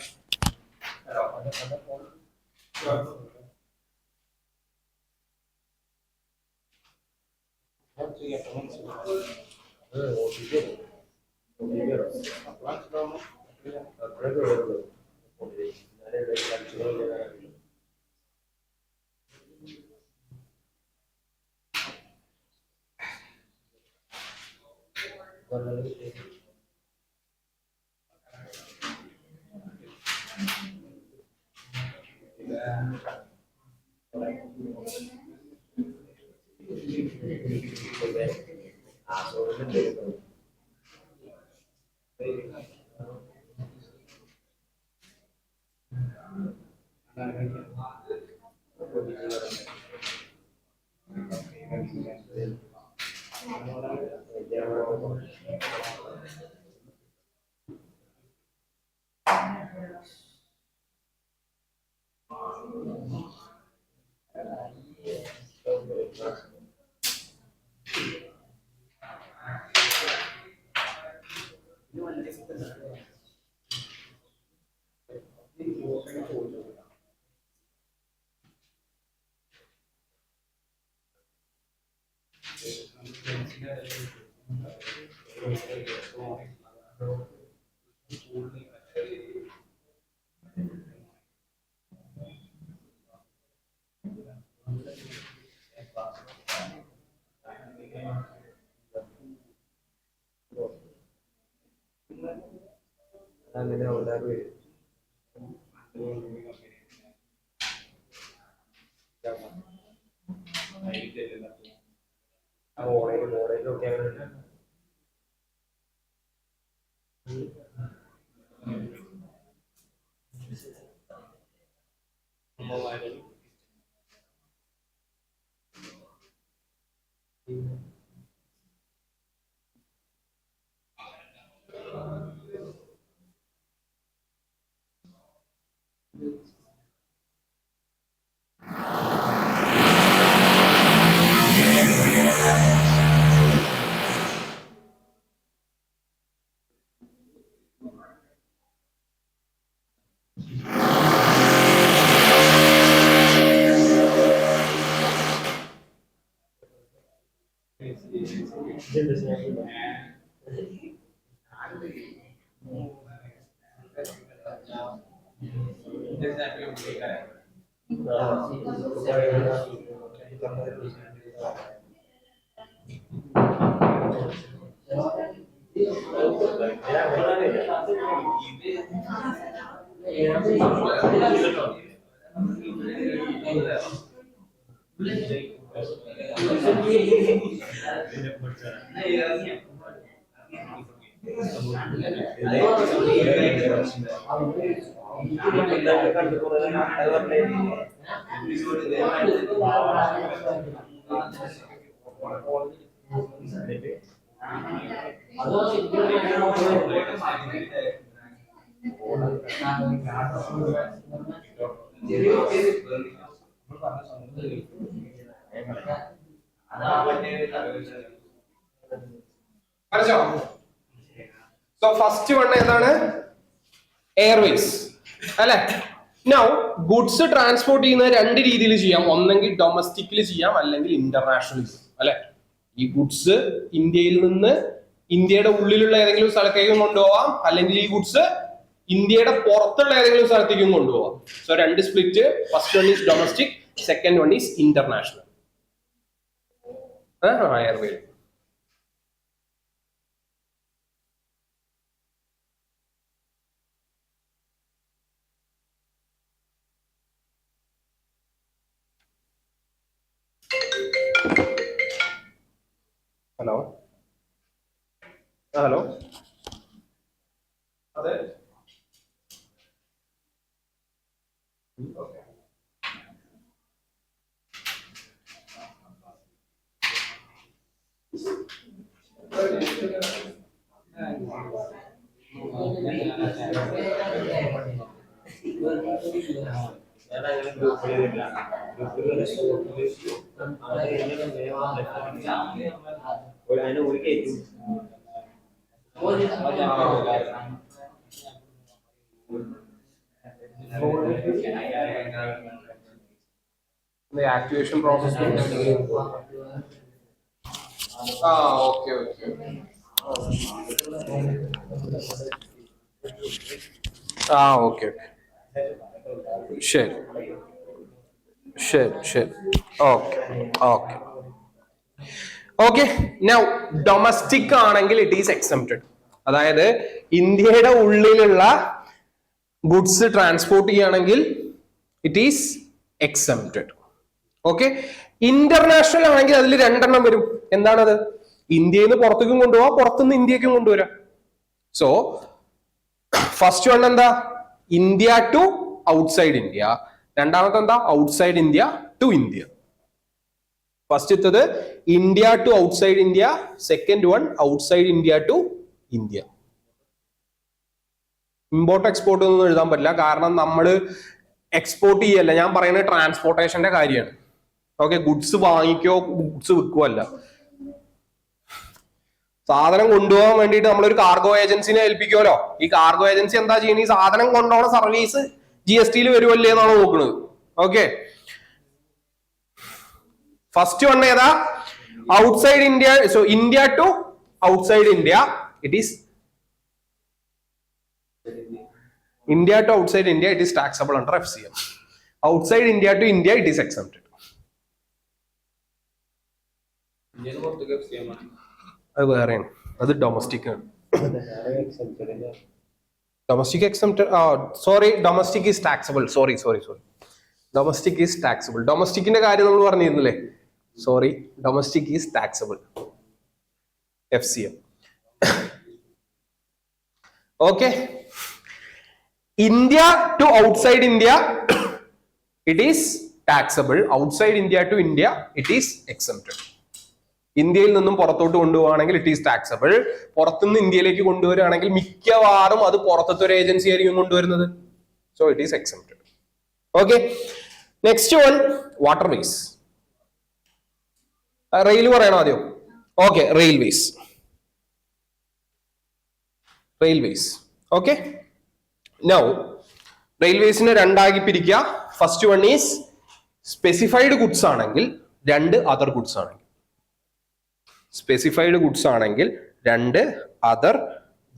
സോ ഫസ്റ്റ് വൺ ഏതാണ്? എയർവേസ് അല്ലെ. നൗ ഗുഡ്സ് ട്രാൻസ്പോർട്ട് ചെയ്യുന്നത് രണ്ട് രീതിയിൽ ചെയ്യാം. ഒന്നെങ്കിൽ ഡൊമസ്റ്റിക്കലി ചെയ്യാം, അല്ലെങ്കിൽ ഇന്റർനാഷണൽ ചെയ്യാം അല്ലെ. ഈ ഗുഡ്സ് ഇന്ത്യയിൽ നിന്ന് ഇന്ത്യയുടെ ഉള്ളിലുള്ള ഏതെങ്കിലും സ്ഥലത്തേക്കും കൊണ്ടുപോവാം, അല്ലെങ്കിൽ ഈ ഗുഡ്സ് ഇന്ത്യയുടെ പുറത്തുള്ള ഏതെങ്കിലും സ്ഥലത്തേക്കും കൊണ്ടുപോവാം. സോ രണ്ട് split. First one is domestic, second one is international. Airway. Hello hello, അതെ the activation process means? Okay. Okay. Sure. Okay. Now domestic ആണെങ്കിൽ it is exempted. അതായത് ഇന്ത്യയുടെ ഉള്ളിലുള്ള ഗുഡ്സ് ട്രാൻസ്പോർട്ട് ചെയ്യുകയാണെങ്കിൽ it is exempted. Okay. International ആണെങ്കിൽ അതിൽ രണ്ടെണ്ണം വരും. എന്താണത്? ഇന്ത്യയിൽ നിന്ന് പുറത്തേക്കും കൊണ്ടുപോവാം, പുറത്തുനിന്ന് ഇന്ത്യക്കും കൊണ്ടുവരാം. സോ ഫസ്റ്റ് വൺ എന്താ? India to outside India. രണ്ടാമത്തെ എന്താ? Outside India to India. First ഇത്തത് India to outside India, second one outside India to India. Import export ഒന്നും എഴുതാൻ പറ്റില്ല, കാരണം നമ്മൾ എക്സ്പോർട്ട് ചെയ്യല്ല, ഞാൻ പറയുന്നത് ട്രാൻസ്പോർട്ടേഷന്റെ കാര്യമാണ്. ഓക്കെ. ഗുഡ്സ് വാങ്ങിക്കോ ഗുഡ്സ് വിൽക്കോ അല്ല. സാധനം കൊണ്ടുപോകാൻ വേണ്ടിയിട്ട് നമ്മളൊരു കാർഗോ ഏജൻസിനെ ഏൽപ്പിക്കുമല്ലോ. ഈ കാർഗോ ഏജൻസി എന്താ ചെയ്യുന്നത്? ഈ സാധനം കൊണ്ടുപോകുന്ന സർവീസ് GST വരുമല്ലേ എന്നാണ് നോക്കുന്നത്. ഓക്കെ. ഫസ്റ്റ് വൺ ഏതാ? Outside India. So India to outside India it is India to outside India it is taxable under FCM. Outside India to India it is exempted. അത് വേറെയാണ്, അത് ഡൊമസ്റ്റിക് ആണ്. Domestic exempted. Sorry, domestic is taxable. Sorry, domestic is taxable. ഡൊമസ്റ്റിക്കിന്റെ കാര്യം നമ്മൾ പറഞ്ഞിരുന്നില്ലേ? Sorry, domestic is taxable FCM. Okay. India to outside India it is taxable. Outside India to India it is exempted. ഇന്ത്യയിൽ നിന്നും പുറത്തോട്ട് കൊണ്ടുപോകുകയാണെങ്കിൽ it is taxable. പുറത്തുനിന്ന് ഇന്ത്യയിലേക്ക് കൊണ്ടുവരികയാണെങ്കിൽ മിക്കവാറും അത് പുറത്തത്തെ ഒരു ഏജൻസി ആയിരിക്കും കൊണ്ടുവരുന്നത്. So it is exempted. Okay. Next one waterways. Rail പറയണോ ആദ്യം? ഓക്കെ. റെയിൽവേസ്. ഓക്കെ. നൗ റെയിൽവേസിനെ രണ്ടാക്കി പിരിക്കുക. First one is specified goods ആണെങ്കിൽ, രണ്ട് അതർ ഗുഡ്സ് ആണെങ്കിൽ. സ്പെസിഫൈഡ് ഗുഡ്സ് ആണെങ്കിൽ, രണ്ട് അതർ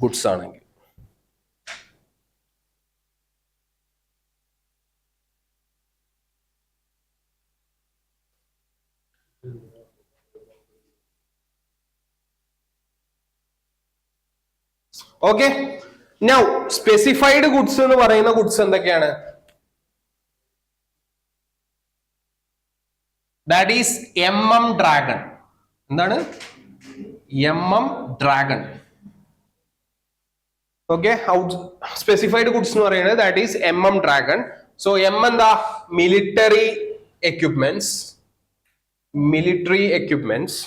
ഗുഡ്സ് ആണെങ്കിൽ. ഓക്കെ. നൗ സ്പെസിഫൈഡ് ഗുഡ്സ് എന്ന് പറയുന്ന ഗുഡ്സ് എന്തൊക്കെയാണ്? That is dragon. എന്താണ്? ഡ്രാഗൺ. ഓക്കെ, സ്പെസിഫൈഡ് ഗുഡ്സ് എന്ന് പറയുന്നത് ദാറ്റ് ഈസ് ഡ്രാഗൺ. സോ എന്താ? Military equipments,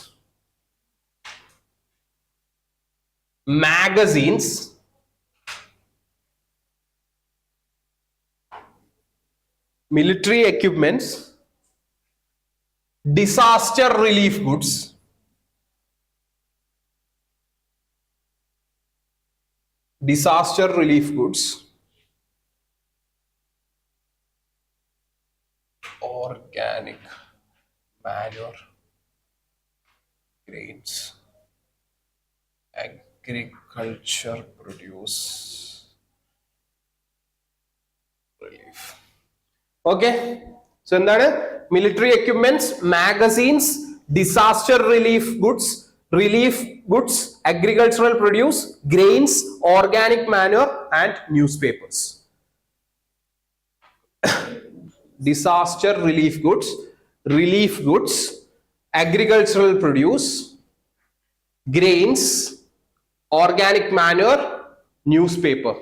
magazines, military equipments, disaster relief goods, organic manure, grains, agriculture produce relief. Okay, so എന്താണ്? Military equipments, magazines, disaster relief goods, agricultural produce, grains, organic manoeuvre and news papers. Disaster relief goods, agricultural produce, grains, organic manure, newspaper.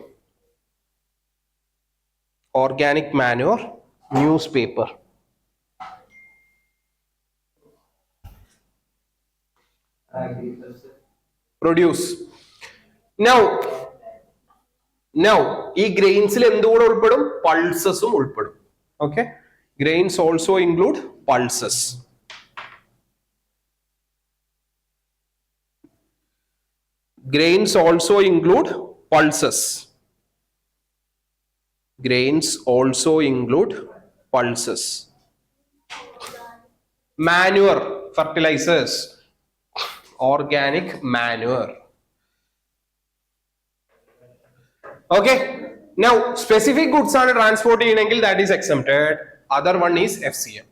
Produce. Now ഈ ഗ്രെയിൻസിൽ എന്തുകൂടെ ഉൾപ്പെടും? പൾസസും ഉൾപ്പെടും. Okay, grains also include pulses. Grains also include pulses. Manure, fertilizers, organic manure. Okay, now specific goods are transport cheyanengil that is exempted. Other one is FCM.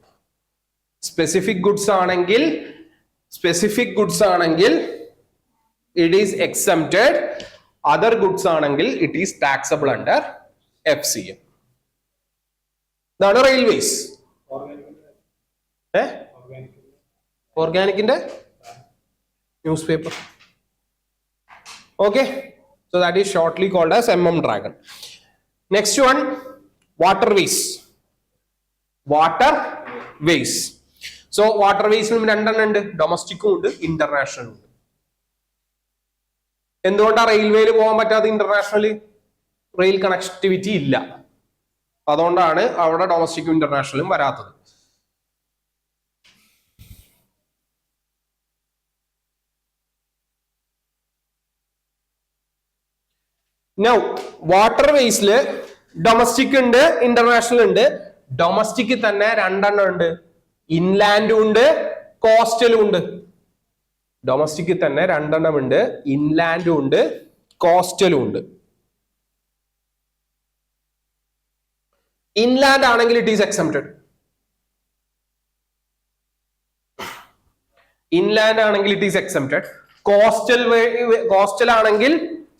Specific goods aanengil it is exempted. Other goods aanengil it is taxable under FCM. That's railways. Organic inde newspaper. Okay, so that is shortly called as dragon. Next one, waterways. So waterways രണ്ടെണ്ണം ഉണ്ട്, ഡൊമസ്റ്റിക്കും ഉണ്ട്, ഇന്റർനാഷണലും ഉണ്ട്. എന്തുകൊണ്ടാണ് റെയിൽവേയിൽ പോകാൻ പറ്റാത്ത? International rail connectivity ഇല്ല, അതുകൊണ്ടാണ് അവിടെ ഡൊമസ്റ്റിക്കും ഇന്റർനാഷണലും വരാത്തത്. നൗ വാട്ടർവേസില് ഡൊമസ്റ്റിക് ഉണ്ട്, ഇന്റർനാഷണൽ ഉണ്ട്. ഡൊമസ്റ്റിക് തന്നെ രണ്ടെണ്ണം ഉണ്ട്, ഇൻലാൻഡും ഉണ്ട്, കോസ്റ്റലും ഉണ്ട്. ഡൊമസ്റ്റിക് തന്നെ രണ്ടെണ്ണം ഉണ്ട്, ഇൻലാൻഡും ഉണ്ട്, കോസ്റ്റലും ഉണ്ട്. ഇൻലാൻഡ് ആണെങ്കിൽ ഇറ്റ് ഈസ് എക്സംപ്റ്റഡ്. കോസ്റ്റൽ ആണെങ്കിൽ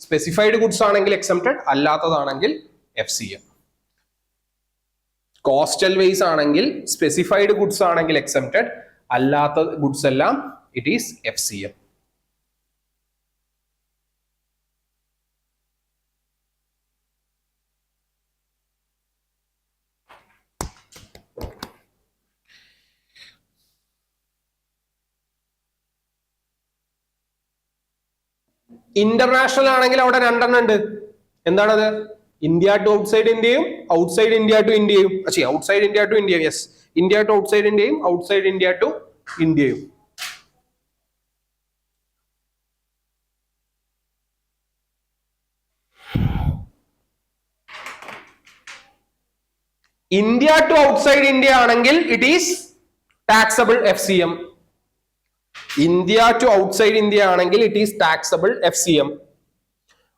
സ്പെസിഫൈഡ് ഗുഡ്സ് ആണെങ്കിൽ എക്സംപ്റ്റഡ്, അല്ലാത്തതാണെങ്കിൽ FCM. കോസ്റ്റൽ വേസ് ആണെങ്കിൽ സ്പെസിഫൈഡ് ഗുഡ്സ് ആണെങ്കിൽ എക്സംപ്റ്റഡ്, അല്ലാത്ത ഗുഡ്സ് എല്ലാം it is FCM. ഇന്റർനാഷണൽ ആണെങ്കിൽ അവിടെ രണ്ടെണ്ണം ഉണ്ട്. എന്താണത്? ഇന്ത്യ ടു ഔട്ട്സൈഡ് ഇന്ത്യയും ഔട്ട്സൈഡ് ഇന്ത്യ ടു ഇന്ത്യയും. Outside India to India, yes. India to outside ഇന്ത്യയും ഔട്ട്സൈഡ് ഇന്ത്യ ടു ഇന്ത്യയും. ഇന്ത്യ ടു ഔട്ട്സൈഡ് ഇന്ത്യ ആണെങ്കിൽ it is taxable FCM. India to outside India ആണെങ്കിൽ it is taxable FCM.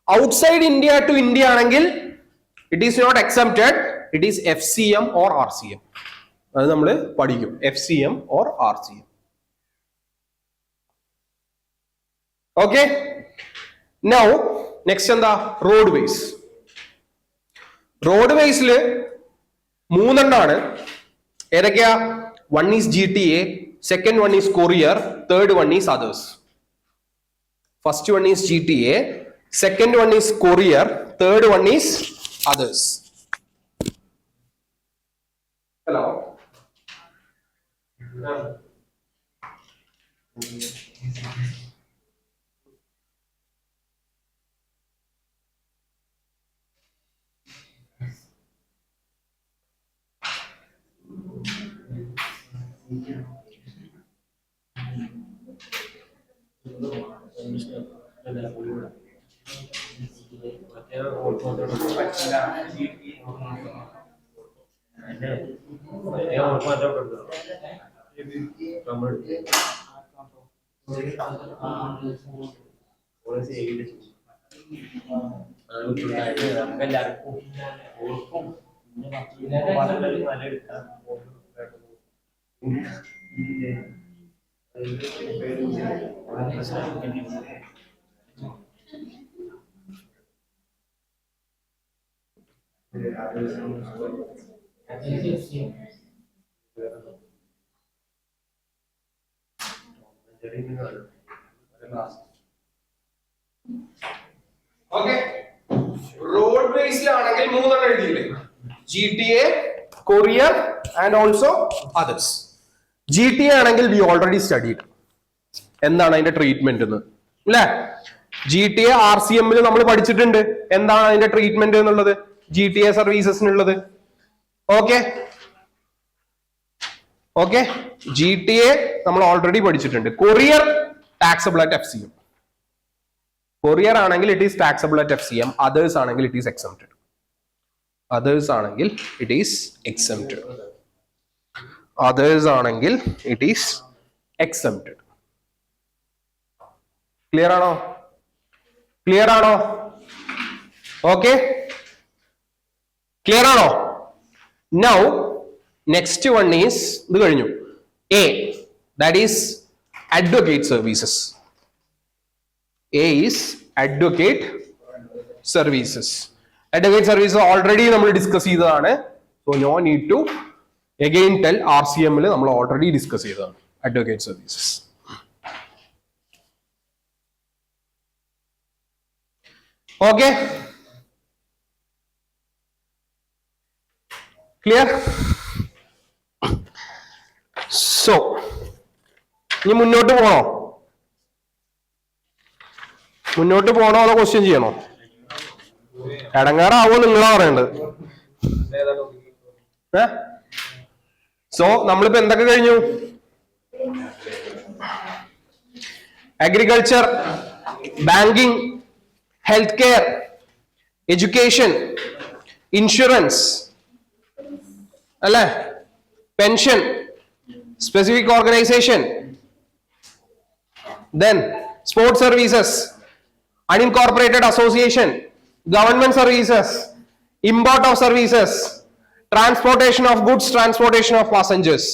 Outside India to India ആണെങ്കിൽ it is not exempted, it is FCM or RCM. അത് നമ്മൾ പഠിക്കും, FCM or RCM. Okay, now next എന്താ? റോഡ്വേസില് മൂന്നെണ്ണാണ്. ഏതൊക്കെയാ? One is GTA, second one is courier, third one is others. First one is GTA, Second one is courier. Third one is others. Hello. Okay. Roadways ആണെങ്കിൽ മൂന്നെണ്ണം എഴുതിയില്ലേ? GTA, courier and also others. GTA ആണെങ്കിൽ we already studied. എന്താണ് അതിന്റെ treatment എന്ന് അല്ലേ? GTA RCM നമ്മൾ പഠിച്ചിട്ടുണ്ട് എന്താണ് അതിന്റെ ട്രീറ്റ്മെന്റ് എന്നുള്ളത് GTA സർവീസസിനുള്ളത്. ഓക്കെ ഓക്കെ GTA നമ്മൾ ഓൾറെഡി പഠിച്ചിട്ടുണ്ട്. Courier taxable at FCM. Courier ആണെങ്കിൽ it is taxable at FCM. Others ആണെങ്കിൽ ഇറ്റ് ഈസ് എക്സംപ്റ്റഡ്. അതേഴ്സ് ആണെങ്കിൽ ഇറ്റ് ഈസ് എക്സംപ്റ്റഡ്. അതേഴ്സ് ആണെങ്കിൽ ഇറ്റ് ഈസ് എക്സംപ്റ്റഡ്. ക്ലിയർ ആണോ? ക്ലിയർ ആണോ? ഓക്കെ ക്ലിയർ ആണോ? നൗ നെക്സ്റ്റ് വൺ ഈസ് ഇത് കഴിഞ്ഞു. A, that is advocate services. A is advocate services. Advocate services already നമ്മൾ discuss ചെയ്തതാണ്. So no need to again tell. RCM ൽ നമ്മൾ already discuss ചെയ്തതാണ് advocate services. Okay, clear? So ഇനി മുന്നോട്ട് പോണോ? മുന്നോട്ട് പോണോ അതോ ക്വസ്റ്റ്യൻ ചെയ്യണോ? എടങ്ങാറാവോ നിങ്ങളാ പറയേണ്ടത്. സോ നമ്മളിപ്പോ എന്തൊക്കെ കഴിഞ്ഞു? Agriculture, banking, health care, education, insurance അല്ലേ, pension, specific organization, then sports services, unincorporated association, government services, import of services, transportation of goods, transportation of passengers,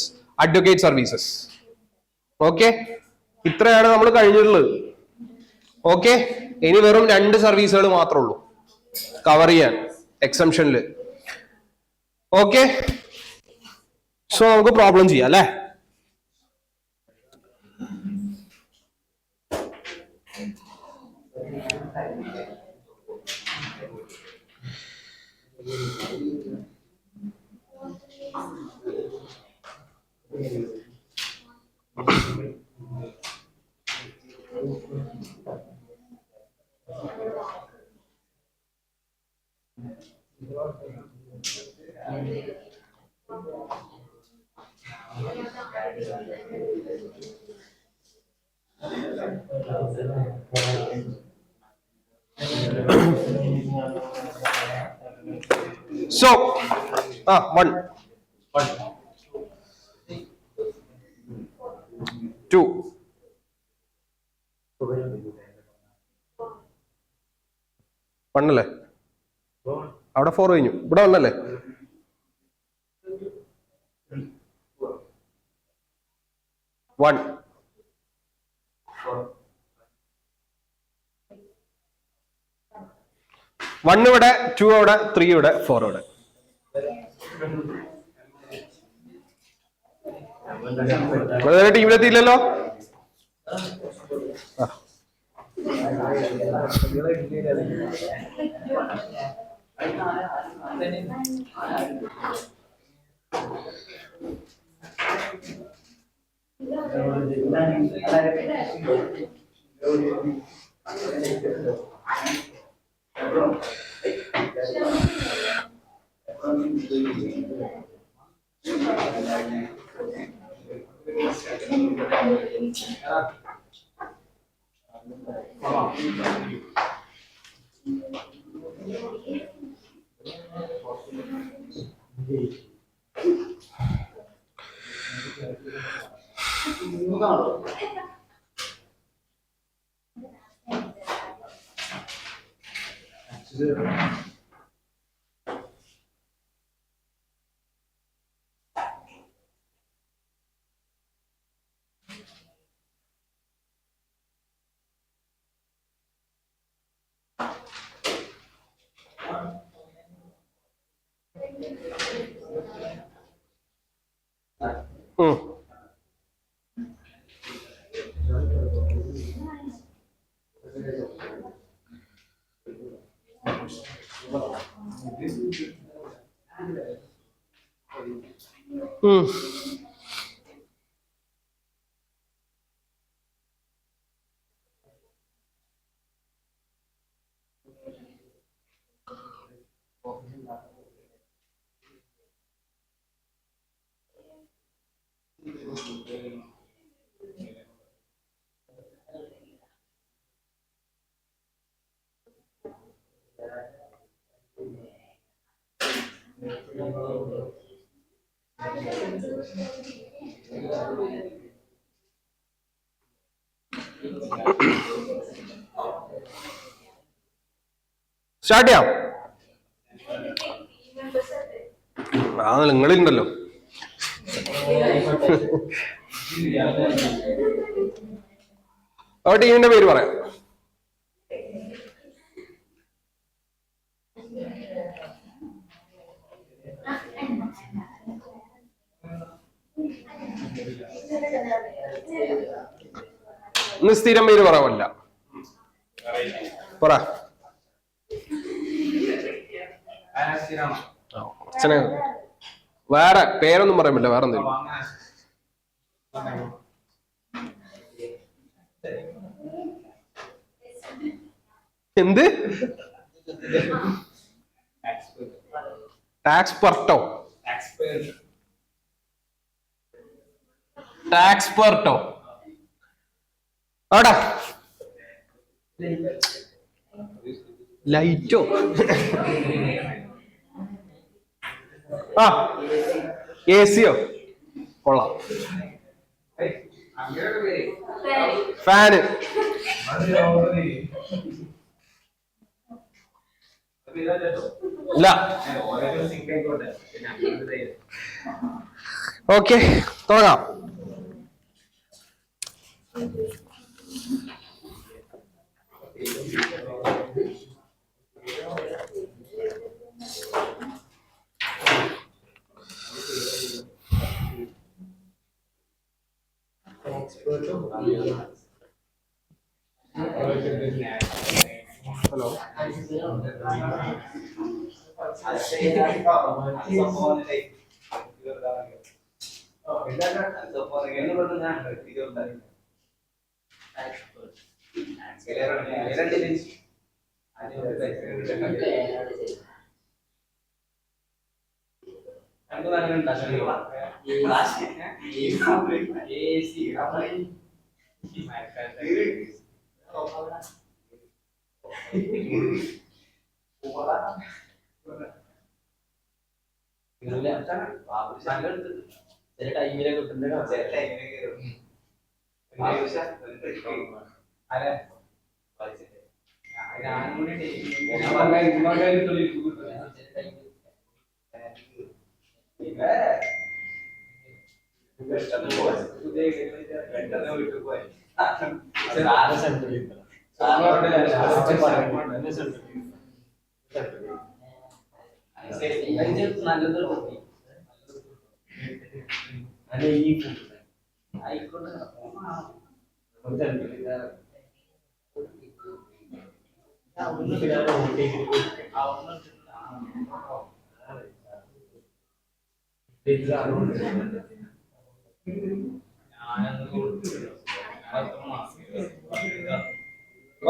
advocate services. Okay, ഇത്രയാണ് നമ്മൾ കഴിഞ്ഞിട്ടുള്ളത്. ഓക്കെ, ഇനി വെറും 2 സർവീസുകൾ മാത്രമേ ഉള്ളൂ കവർ ചെയ്യാൻ എക്സംഷനിൽ. ഓക്കെ, സോ നമുക്ക് പ്രോബ്ലം ചെയ്യാം അല്ലേ? So, 1, 2, അല്ലേ? അവിടെ 4 കഴിഞ്ഞു, ഇവിടെ 1 അല്ലേ? One. One ഇവിടെ, 2 അവിടെ, 3 ഇവിടെ, 4 ഇവിടെ. ടീമിലെത്തിയില്ലല്ലോ. സ്റ്റാർട്ട് ചെയ്യാം. ആ നിങ്ങളുണ്ടല്ലോ. ആ ടീമിന്റെ പേര് പറയാം. ഇന്ന് സ്ഥിരം പേര് പറയാമല്ല. പറ. അച്ഛനെ വേറെ പേരൊന്നും പറയാൻ പറ്റില്ല. വേറെ എന്തെങ്കിലും. എന്ത്? ടാക്സ്പെർട്ടോ? ടാക്സ്പെർട്ടോ ആടാ. ലൈറ്റോ? ആ എസിയോ? കൊള്ളാം. ഫാന്? ഇല്ല. ഓക്കെ തുടങ്ങാം. ഹലോ. ടൈമിലെ കിട്ടുന്ന ആയിക്കോട്ടെ.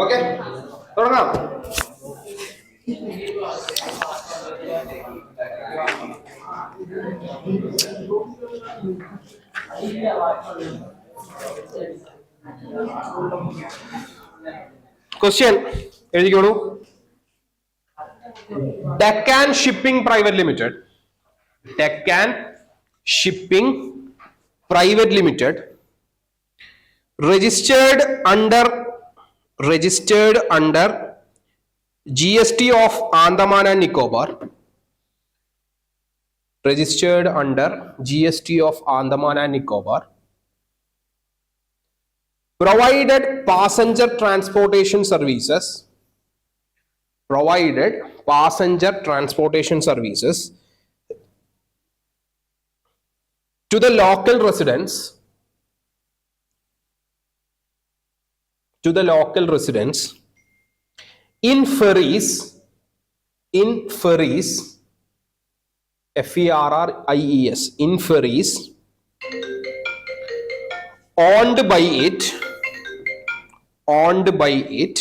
ഓക്കെ, തുടങ്ങാം. ക്വസ്റ്റ്യൻ എഴുതിക്കോളൂ. Deccan shipping private limited, Deccan shipping private limited registered under GST of Andaman and Nicobar, registered under GST of Andaman and Nicobar, provided passenger transportation services, provided passenger transportation services to the local residents, to the local residents in ferries, in ferries, F-E-R-R-I-E-S, in ferries owned by it, owned by it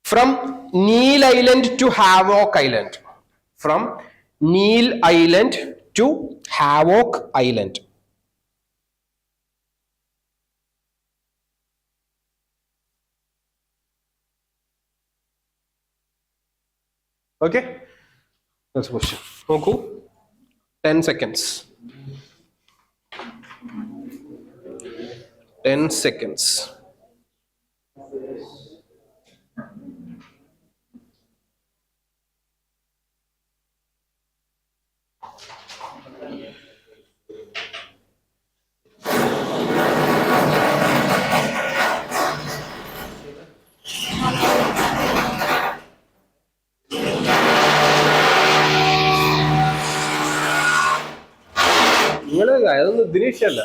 from Neil Island to Havoc Island, from Neil Island to Havoc Island. Okay, that's a question. Okay, 10 seconds. 10 seconds. അതൊന്നും ദിനേശല്ല.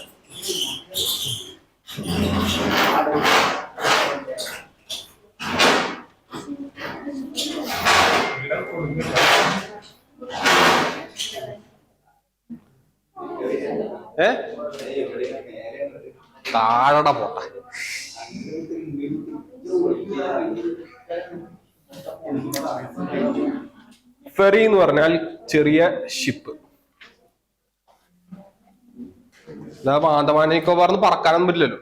താഴട പോട്ട. Ferry എന്ന് പറഞ്ഞാൽ ചെറിയ ship. Andaman നിക്കോബാറിന്ന് പറക്കാനൊന്നും പറ്റില്ലല്ലോ.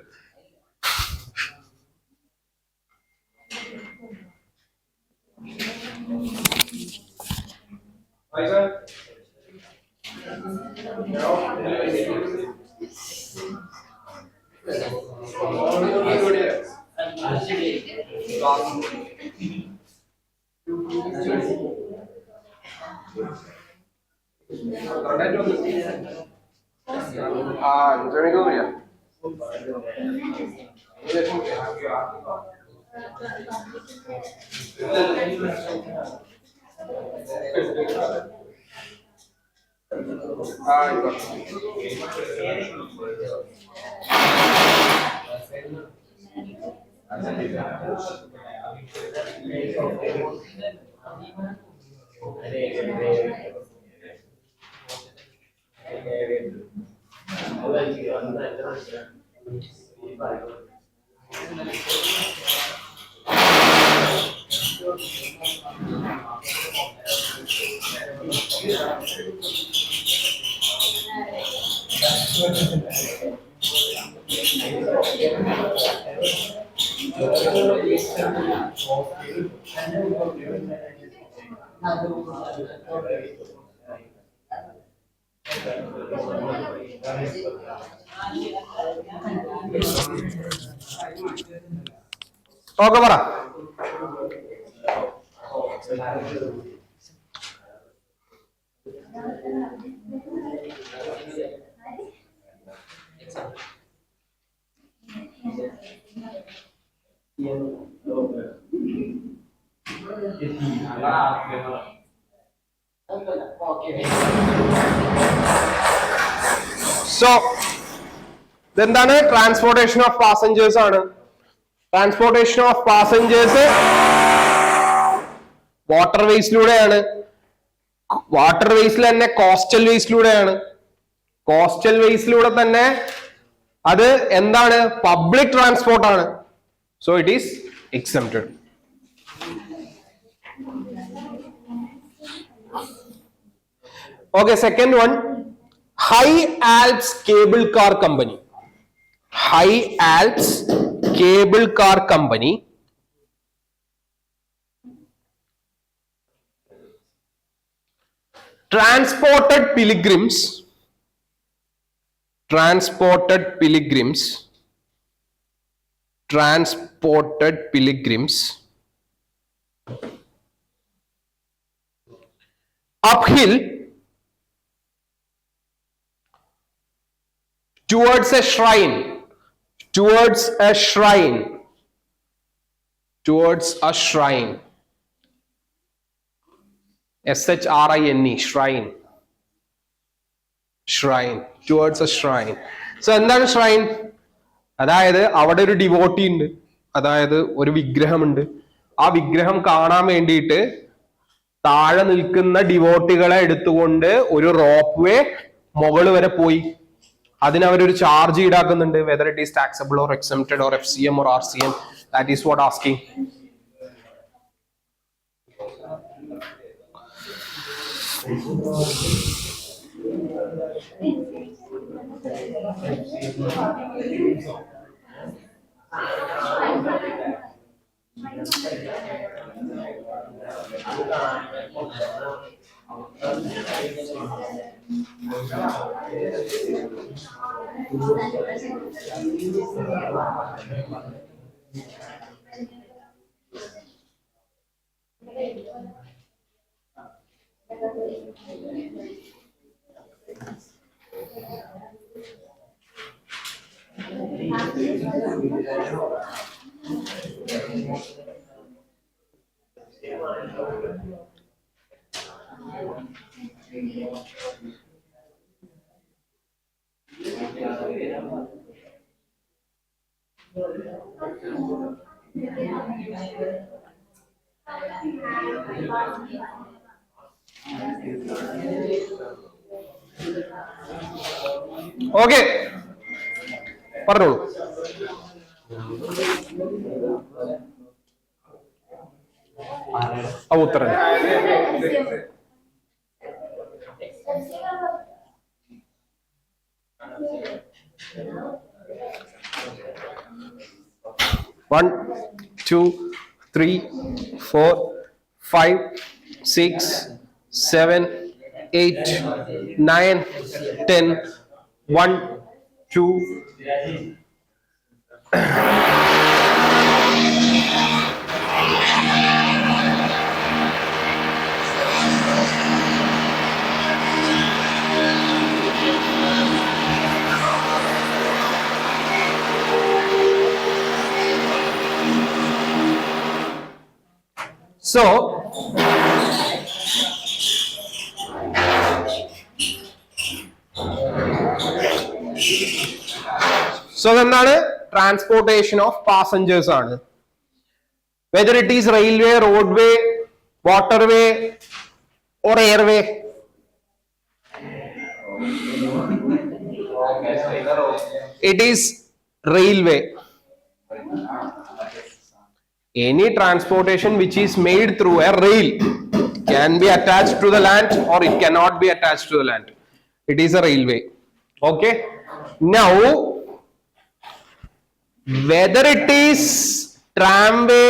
Okay പറ. So ഇതെന്താണ്? Transportation of passengers ആണ്. Transportation of passengers water വേസിലൂടെയാണ്. Water വേസിൽ തന്നെ കോസ്റ്റൽ വേസിലൂടെയാണ്. കോസ്റ്റൽ വേസിലൂടെ തന്നെ അത് എന്താണ്? പബ്ലിക് ട്രാൻസ്പോർട്ട് ആണ്. So it is exempted. Okay, second one, High Alps Cable Car Company. High Alps Cable Car Company transported pilgrims uphill towards a shrine, SHRINE, shrine, towards a shrine. So എന്താണ് shrine? അതായത് അവിടെ ഒരു devotee ഉണ്ട്, അതായത് ഒരു വിഗ്രഹമുണ്ട്. ആ വിഗ്രഹം കാണാൻ വേണ്ടിയിട്ട് താഴെ നിൽക്കുന്ന ഡിവോട്ടികളെ എടുത്തുകൊണ്ട് ഒരു റോപ്പ് വേ മുകളിൽ വരെ പോയി. അതിന് അവരൊരു ചാർജ് ഈടാക്കുന്നുണ്ട്. Whether it is taxable or exempted or FCM or RCM, that is what asking. Okay, പറഞ്ഞോളൂ. ഉത്തരം 1, 2, 3, 4, 5, 6, 7, 8, 9, 10. 1, 2. So എന്താണ്? ട്രാൻസ്പോർട്ടേഷൻ ഓഫ് പാസഞ്ചേഴ്സ് ആണ്. Whether it is railway, roadway, waterway or airway. It is railway. Any transportation which is made through a rail can be attached to the land or it cannot be attached to the land. It is a railway. Okay. Now, whether it is tramway,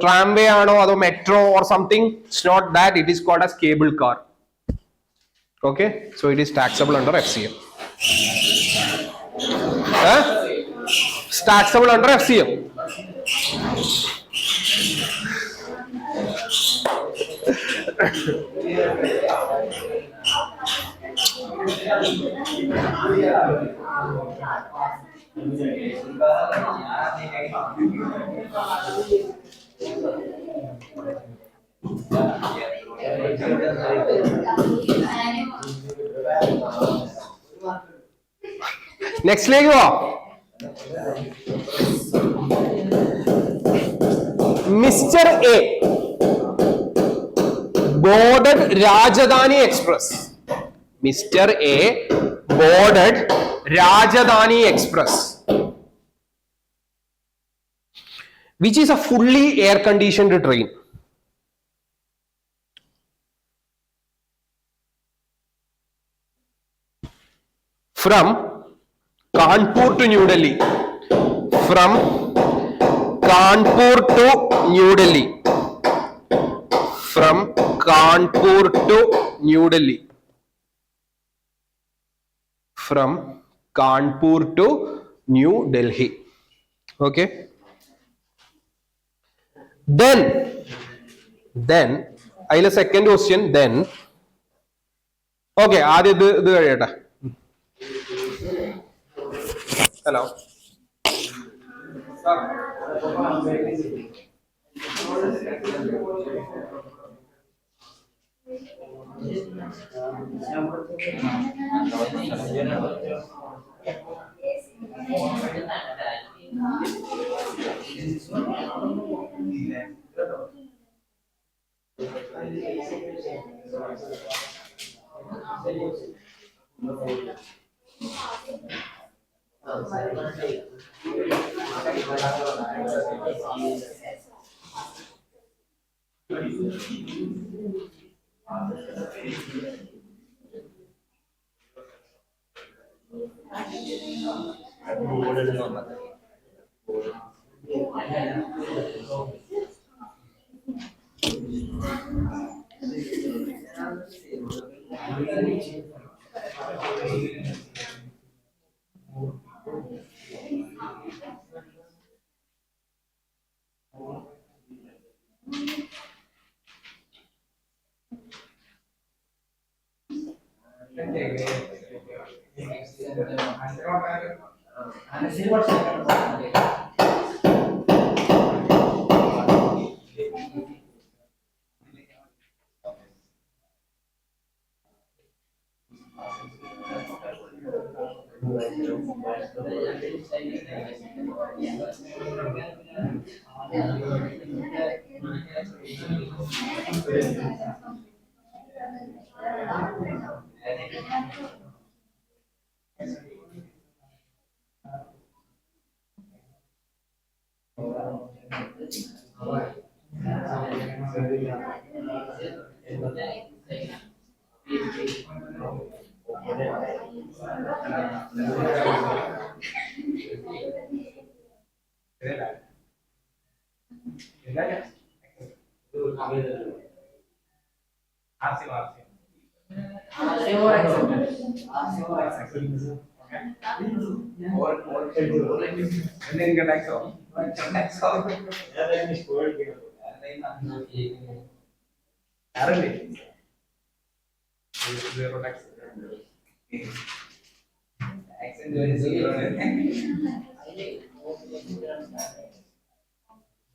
tramway or metro or something, it's not that. It is called as cable car. Okay. So it is taxable under FCM. It's taxable under FCM. നെക്സ്റ്റിലേക്ക് പോ. Mister A boarded Rajdhani Express. Mister A boarded Rajdhani Express which is a fully air conditioned train. From Kanpur to New Delhi. From Kanpur to New Delhi. From Kanpur to New Delhi. From Kanpur to New Delhi. Okay. Then അതിലെ second question then okay ആദ്യം ഇത് കഴിയട്ടെ. Hello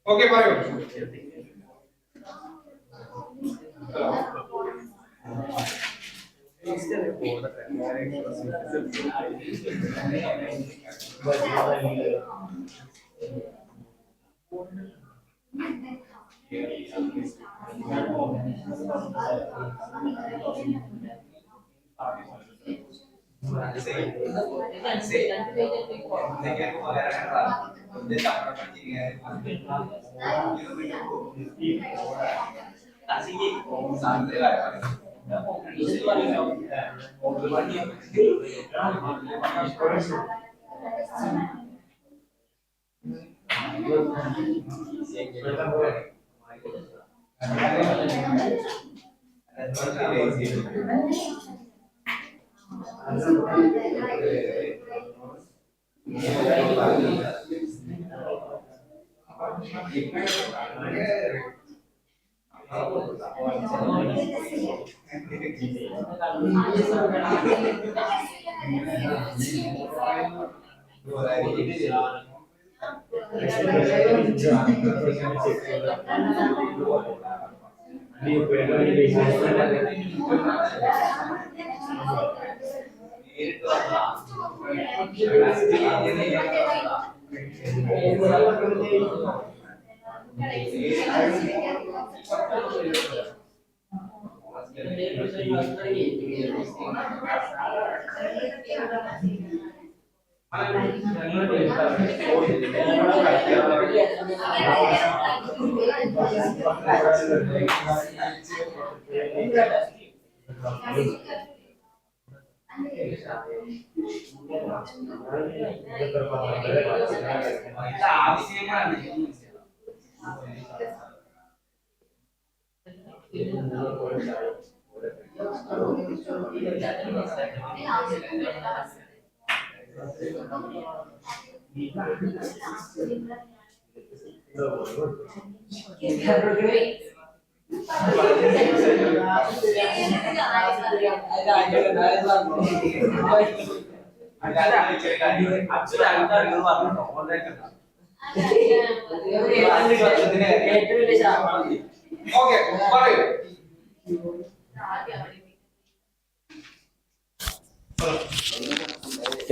okay പറയൂ.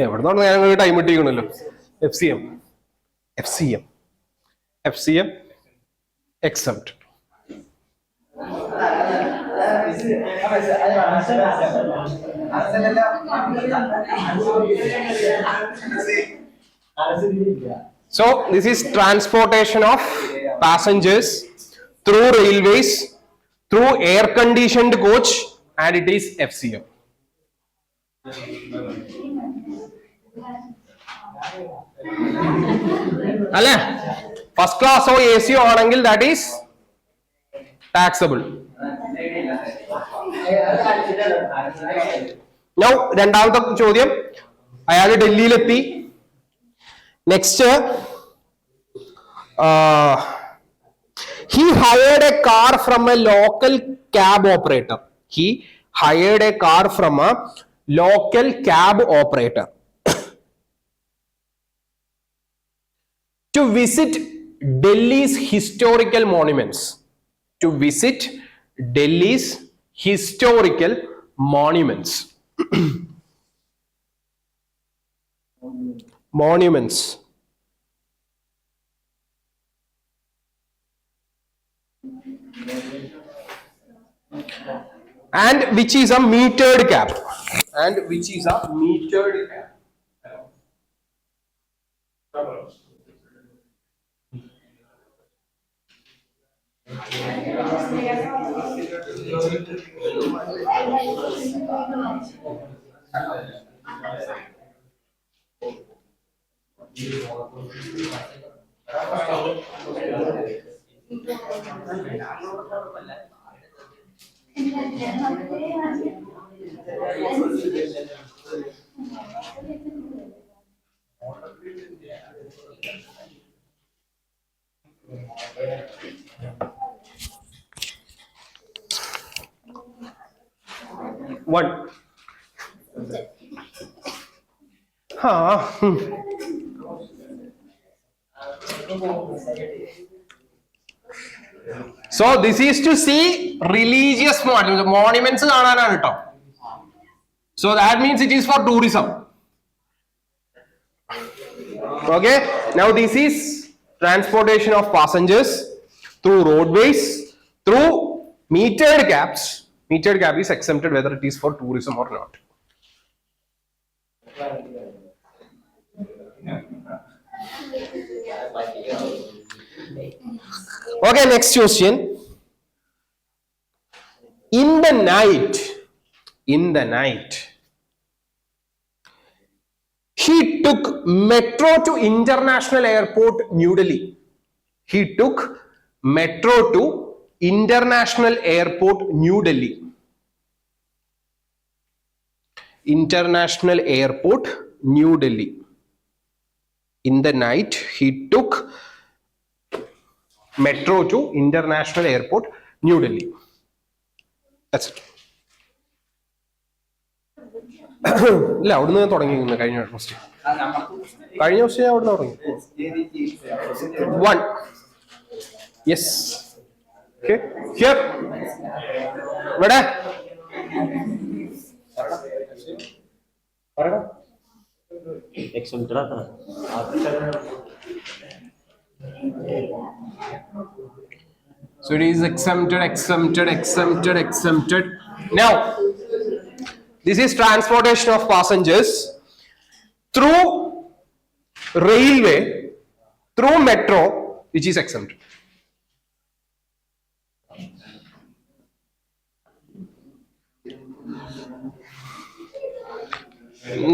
എവിടുന്നാണ് ഞാൻ time ഇട്ടിരിക്കണല്ലോ. FCM FCM FCM exempt. So this is transportation of passengers through railways, through air conditioned coach, and it is FCM. അല്ലേ? First ക്ലാസ്സോ AC ആണെങ്കിൽ ദാറ്റ് ഈസ് ടാക്സബിൾ. നൗ രണ്ടാമത്തെ ചോദ്യം, അയാൾ ഡൽഹിയിലെത്തി. Next, he hired a car from a local cab operator. He hired a car from a local cab operator to visit Delhi's historical monuments. To visit Delhi's historical monuments. Monuments. And which is a metered cab. And which is a metered cab. One. So this is to see religious monuments കാണാനാണ് കേട്ടോ. So that means it is for tourism. Okay. Now this is transportation of passengers through roadways, through metered cabs. Metered cab is exempted whether it is for tourism or not. Okay, next question. In the night, he took metro to International Airport, New Delhi. He took metro to International Airport, New Delhi. International Airport, New Delhi. In the night, he took metro to International Airport, New Delhi. That's it. ഇല്ല, അവിടുന്ന് തുടങ്ങി കഴിഞ്ഞ question. കഴിഞ്ഞ question അവിടുന്ന് തുടങ്ങി. 1. Yes. Okay. Here. ഇവിടെ So it is exempted. Now, this is transportation of passengers through railway, through metro, which is exempted.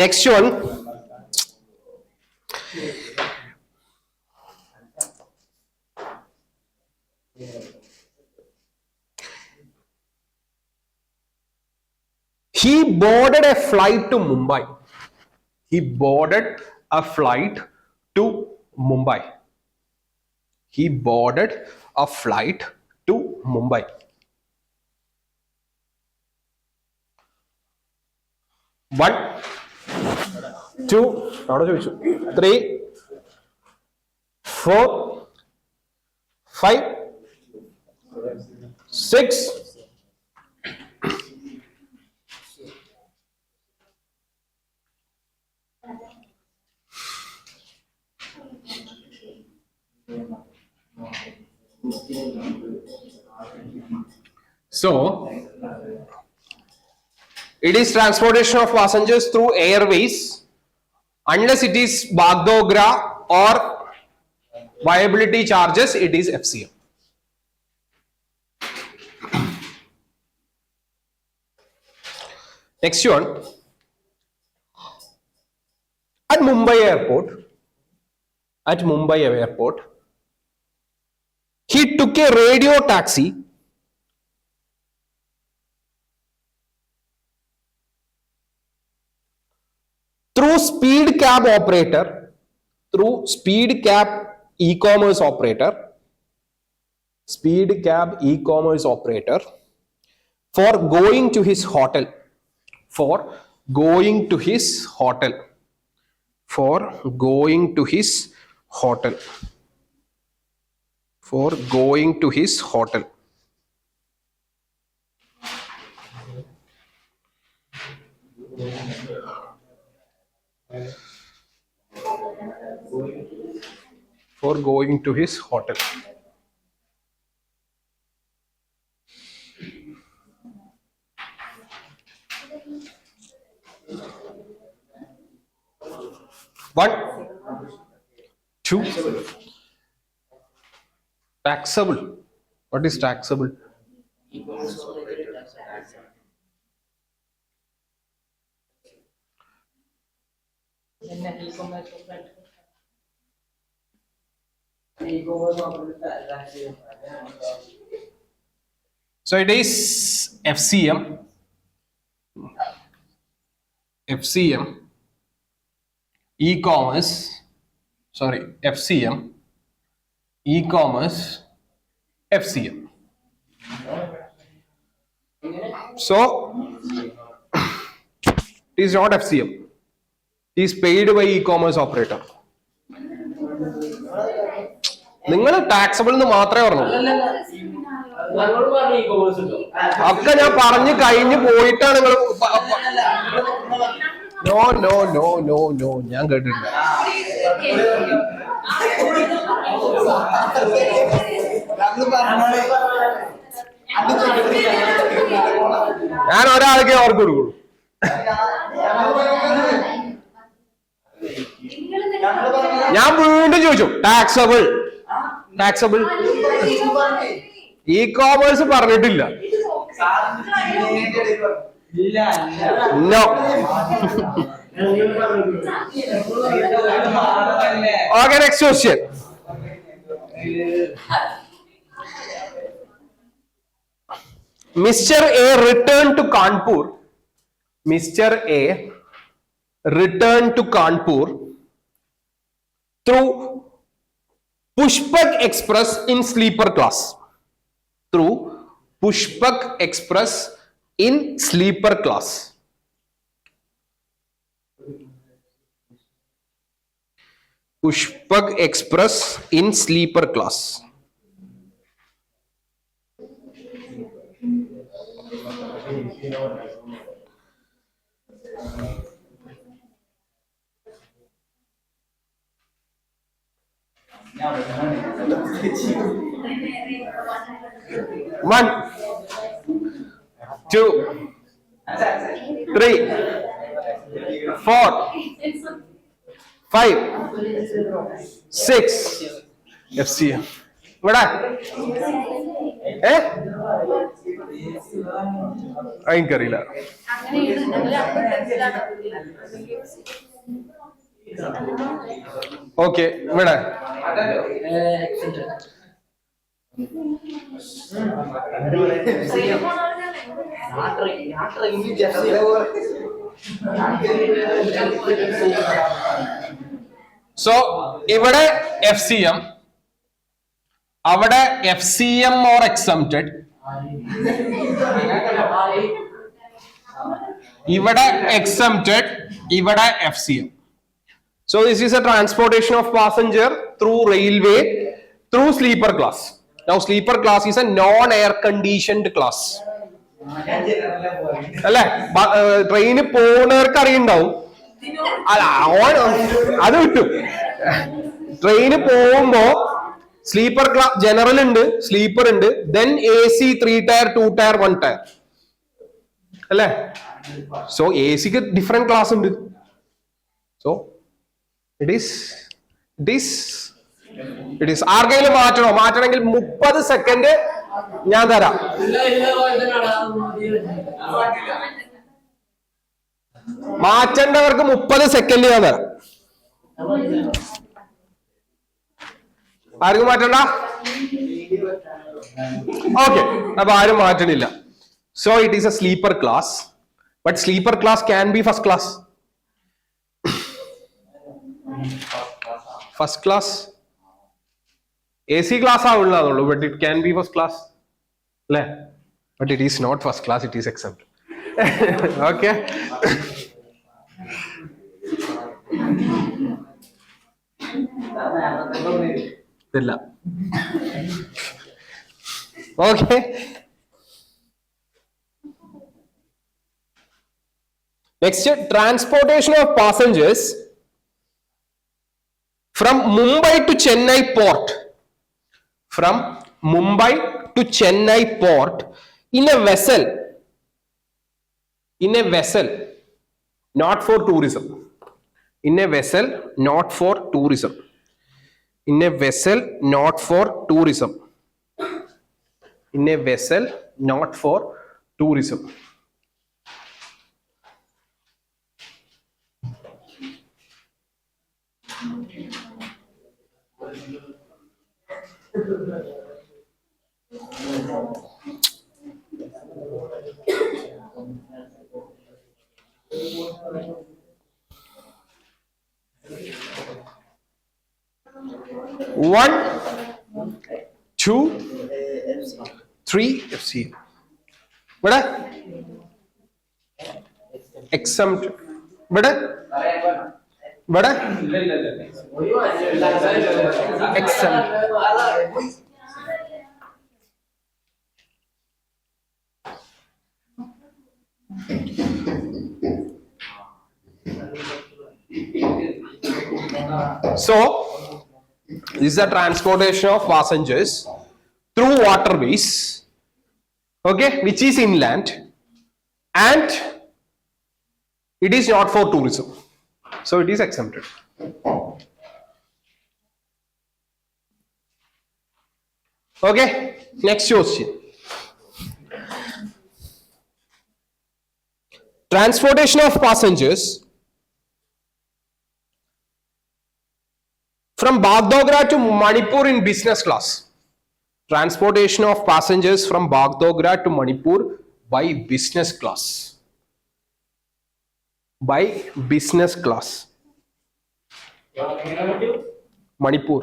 Next one. He boarded a flight to Mumbai. He boarded a flight to Mumbai. He boarded a flight to Mumbai. One, two, 3, 4, 5, 6. So, it is transportation of passengers through airways unless it is Bagdogra or viability charges, it is FCM. Next one. At Mumbai Airport, he took a radio taxi through speed cab e-commerce operator for going to his hotel. One, two. Taxable. What is taxable? So it is FCM, e-commerce, FCM. So it is not FCM. It is paid by e-commerce operator. നിങ്ങൾ taxable എന്ന് മാത്രമേ പറഞ്ഞുള്ളൂ. ഒക്കെ ഞാൻ പറഞ്ഞു കഴിഞ്ഞു പോയിട്ടാണ് നിങ്ങൾ. നോ ഞാൻ കേട്ടിട്ടില്ല. ഞാൻ ഒരാൾക്കേ ഓർക്ക് കൊടുക്കുള്ളൂ. ഞാൻ വീണ്ടും ചോദിച്ചു ടാക്സബിൾ ഇ-കോമേഴ്സ് പറഞ്ഞിട്ടില്ല. No. Okay, next question. Mr. A returned to Kanpur through Pushpak Express in sleeper class. Pushpak Express in sleeper class. 4, 5, 6 FCM. ഇവിടെ എനിക്കറിയില്ല. ഓക്കെ, ഇവിടെ സോ ഇവിടെ FCM, അവിടെ FCM or exempted, ഇവിടെ exempted, ഇവിടെ FCM. So this is a transportation of passenger through railway through sleeper class. Now sleeper class is a non-air conditioned class. അല്ലെ, train പോകുന്നവർക്ക് അറിയുണ്ടാവും. അല്ല, അത് വിട്ടു. ട്രെയിന് പോകുമ്പോ സ്ലീപ്പർ ക്ലാസ്, ജനറൽ ഉണ്ട്, സ്ലീപ്പർ ഉണ്ട്, then AC 3 tier 2 tier 1 tier അല്ലെ. സോ AC-ക്ക് ഡിഫറെന്റ് ക്ലാസ് ഉണ്ട്. സോ ഇറ്റ് ഈസ് ആർക്കെങ്കിലും മാറ്റണമെങ്കിൽ 30 സെക്കൻഡ് ഞാൻ തരാം. മാറ്റേണ്ടവർക്ക് 30 സെക്കൻഡ് ഞാൻ തരാം. ആർക്കും മാറ്റണ്ട? ഓക്കെ, അപ്പൊ ആരും മാറ്റണില്ല. So it is a sleeper class, but sleeper class can be first class. First class AC class ആവുള്ളൂ, but it can be first class അല്ലേ. But it is not first class, it is except. Okay, ഇല്ല. Okay, next, transportation of passengers from Mumbai to Chennai port. From Mumbai to Chennai port in a vessel. In a vessel, not for tourism. In a vessel, not for tourism. In a vessel, not for tourism. In a vessel, not for tourism. One, 2, 3 FCM. ഇവിടെ exempt, ഇവിടെ exempt. So this is the transportation of passengers through waterways, okay, which is inland, and it is not for tourism, so it is exempted. Okay, next question. Transportation of passengers from Bagdogra to Manipur in business class. Transportation of passengers from Bagdogra to Manipur by business class. By business class. Manipur.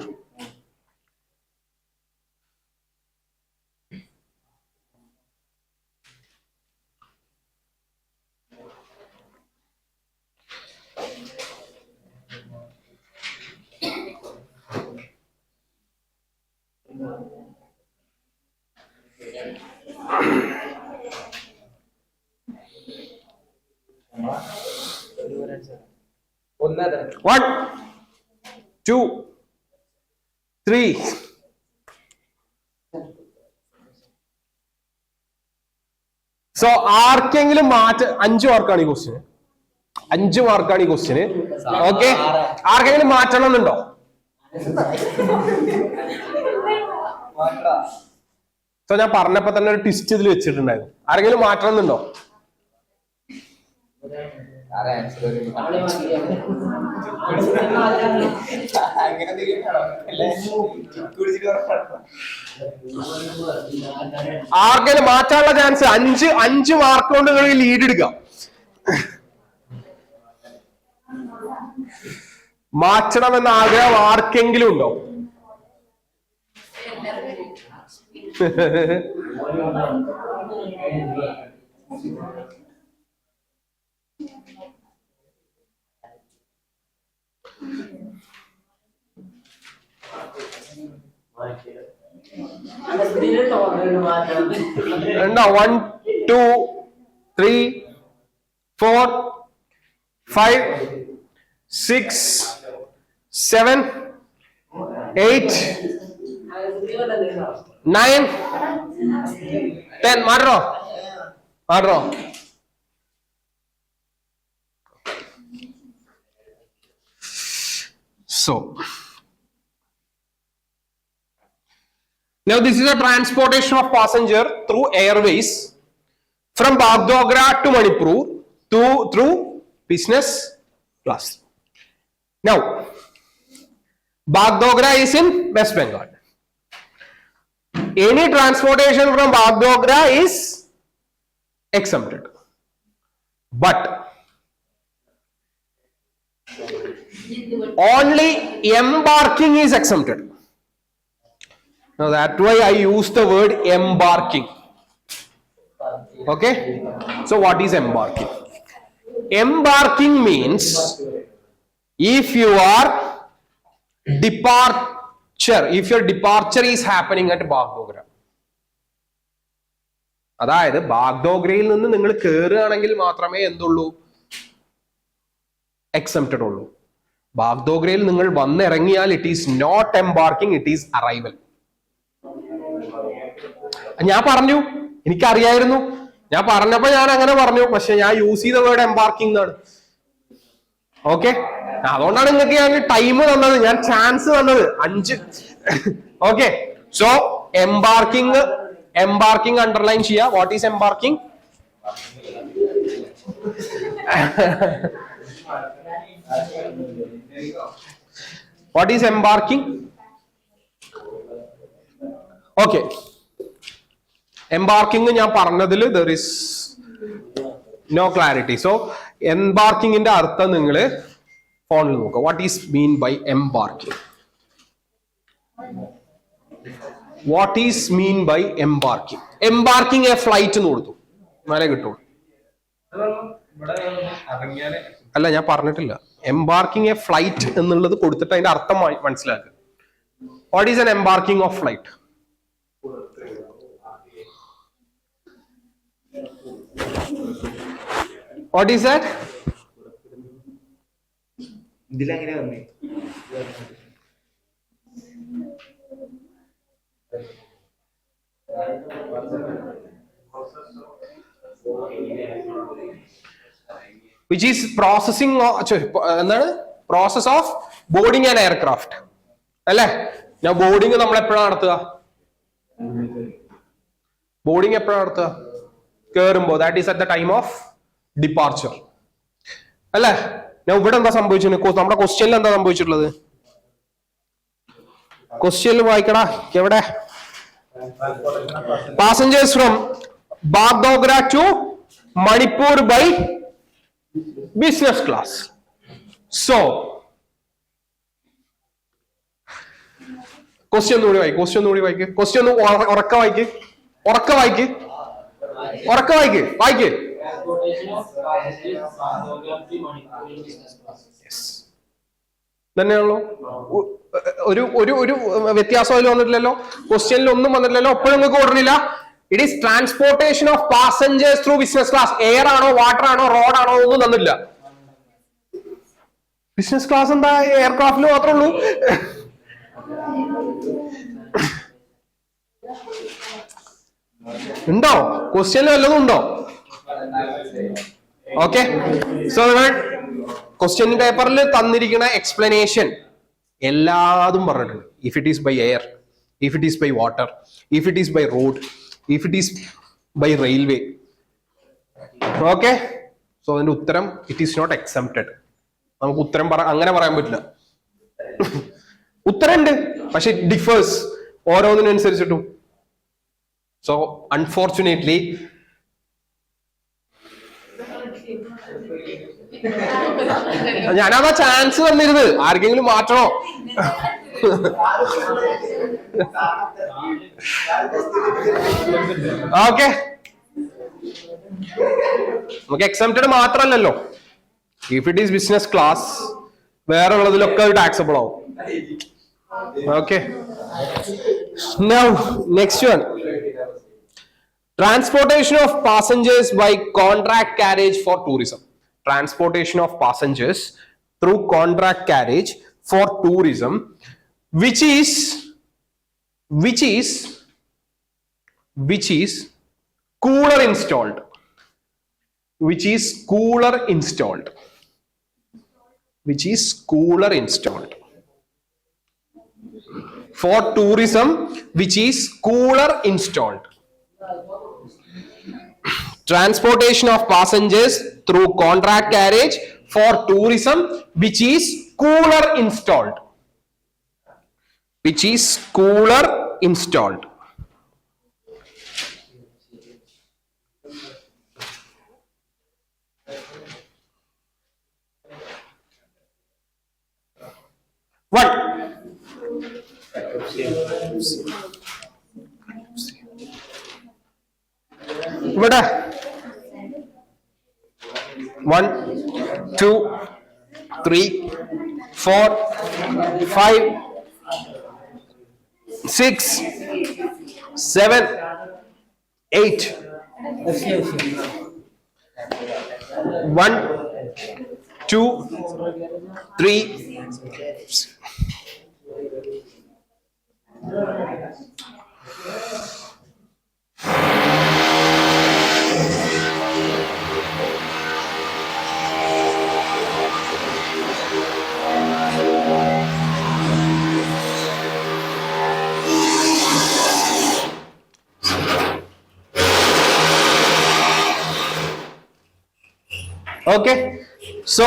One, 2, 3. So ആർക്കെങ്കിലും മാറ്റ 5 മാർക്കാണ് ഈ question. 5 മാർക്കാണ് ഈ question. Okay, ആർക്കെങ്കിലും മാറ്റണം എന്നുണ്ടോ? So ഞാൻ പറഞ്ഞപ്പോ തന്നെ ഒരു ട്വിസ്റ്റ് ഇതിൽ വെച്ചിട്ടുണ്ടായിരുന്നു. ആരെങ്കിലും മാറ്റണം എന്നുണ്ടോ? ആർക്കെങ്കിലും മാറ്റാനുള്ള ചാൻസ് 5 മാർക്ക് കൊണ്ട് നിങ്ങൾ ലീഡ് എടുക്കാം. മാറ്റണമെന്ന ആഗ്രഹം ആർക്കെങ്കിലും ഉണ്ടോ? ഉണ്ടോ? 1 2 3 4 5 6 7 8 9 10. മാറോ? So now this is a transportation of passenger through airways from Bagdogra to Manipur through business class. Now Bagdogra is in West Bengal. Any transportation from Bagdogra is exempted, but only embarking is exempted. Now that's why I use the word embarking. Okay, so what is embarking? Embarking means if your departure is happening at Bagdogra. അതായത് ബാഗ്ഡോഗ്രയിൽ നിന്ന് നിങ്ങൾ കയറുകയാണെങ്കിൽ മാത്രമേ എന്തുള്ളൂ? Exempted ഉള്ളൂ. ബാഗ്ഡോഗ്രയിൽ നിങ്ങൾ വന്നിറങ്ങിയാൽ it is not embarking, it is arrival. ഞാൻ പറഞ്ഞു, എനിക്കറിയായിരുന്നു, ഞാൻ പറഞ്ഞപ്പോ ഞാൻ അങ്ങനെ പറഞ്ഞു, പക്ഷെ ഞാൻ യൂസ് ചെയ്ത വേർഡ് എംബാർക്കിംഗ് എന്നാണ്. ഓക്കെ, അതുകൊണ്ടാണ് നിങ്ങൾക്ക് ഞാൻ ടൈം തന്നത്, ഞാൻ ചാൻസ് തന്നത് 5. ഓക്കെ, സോ എംബാർക്കിംഗ് അണ്ടർലൈൻ ചെയ്യാ. What is embarking? What is embarking? Okay, embarking ഞാൻ പറഞ്ഞതിൽ there is no clarity. So എംബാർക്കിംഗിന്റെ അർത്ഥം നിങ്ങൾ ഫോണിൽ നോക്കുക. What is mean by embarking? What is mean by embarking? Embarking a flight എന്ന് കൊടുത്തു, എന്നാലേ കിട്ടുള്ളൂ. അല്ല, ഞാൻ പറഞ്ഞിട്ടില്ല. എംബാർക്കിംഗ് എ ഫ്ലൈറ്റ് എന്നുള്ളത് കൊടുത്തിട്ട് അതിന്റെ അർത്ഥം മനസ്സിലാക്കുക. What is an embarking of flight? What is that? which is processing എന്താണ്? Process of boarding an aircraft അല്ലേ? ഞാൻ ബോർഡിങ് നമ്മൾ എപ്പോഴാണ് നടത്തുക? ബോർഡിങ് എപ്പോഴാണ് നടത്തുക? കയറുമ്പോ. That is at the time of departure അല്ലേ? ഞാൻ ഇവിടെ എന്താ സംഭവിച്ചത്? നമ്മുടെ ക്വസ്റ്റ്യനിൽ എന്താ സംഭവിച്ചിട്ടുള്ളത്? ക്വസ്റ്റ്യനിൽ വായിക്കടാ, എവിടെ? Passengers from Bagdogra to Manipur by business class. So question ഒന്നുകൂടി വായിക്കും. ക്വസ്റ്റ്യൻ ഒന്ന് ഉറക്ക വായിക്ക്. തന്നെയാണല്ലോ. ഒരു വ്യത്യാസം അതിൽ വന്നിട്ടില്ലല്ലോ, ക്വസ്റ്റ്യനിൽ ഒന്നും വന്നിട്ടില്ലല്ലോ. ഒപ്പോഴും നിങ്ങൾക്ക് ഓർഡറില്ല. It is transportation of passengers through business class. Air ആണോ, വാട്ടർ ആണോ, റോഡ് ആണോ ഒന്നും തന്നില്ല. ബിസിനസ് ക്ലാസ് എന്താ? എയർക്രാഫ്റ്റിൽ മാത്രമേ ഉള്ളൂ. ഉണ്ടോ? ക്വസ്റ്റ്യനിൽ വല്ലതും ഉണ്ടോ? ഓക്കെ, സോ നിങ്ങൾ ക്വസ്റ്റ്യൻ പേപ്പറിൽ തന്നിരിക്കുന്ന എക്സ്പ്ലനേഷൻ എല്ലാതും പറഞ്ഞിട്ടുണ്ട്. If it is by air, if it is by water, if it is by road, if it is by railway. Okay, so അതിന്റെ ഉത്തരം ഇറ്റ് ഈസ് നോട്ട് എക്സംപ്റ്റഡ്. നമുക്ക് ഉത്തരം അങ്ങനെ പറയാൻ പറ്റില്ല. ഉത്തരം ഉണ്ട്, പക്ഷെ ഇറ്റ് ഡിഫേഴ്സ് ഓരോന്നിനനുസരിച്ചിട്ടും. സോ അൺഫോർച്ചുനേറ്റ്ലി ഞാനതാ ചാൻസ് തന്നിരുന്നത്, ആർക്കെങ്കിലും മാറ്റണോ? ഓക്കെ, നമുക്ക് എക്സംപ്റ്റഡ് മാത്രല്ലല്ലോ, if it is business class വേറെ ഉള്ളതിലൊക്കെ ടാക്സബിൾ ആവും. Okay, now next one, transportation of passengers by contract carriage for tourism. Transportation of passengers through contract carriage for tourism, which is cooler installed, which is cooler installed, which is cooler installed for tourism, which is cooler installed. Transportation of passengers through contract carriage for tourism, which is cooler installed, which is cooler installed. What? ഇവിടെ 1 2 3 4 5 6 7 8 1 2 3 Okay, so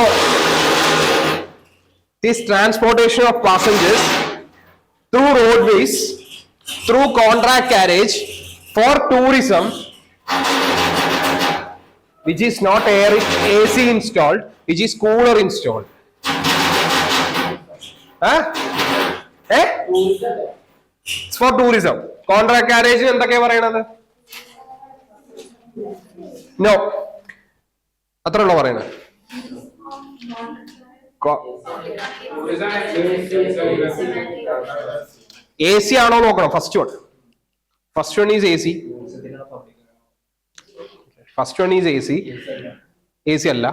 this transportation of passengers through roadways, through contract carriage for tourism, which is not AC installed, which is cooler installed. It's for tourism. Contract carriage എന്തൊക്കെയാ പറയണത്? No. അത്രയുള്ളൂ പറയണത്. AC ആണോ നോക്കണം. First one is AC. First one is AC. AC അല്ല.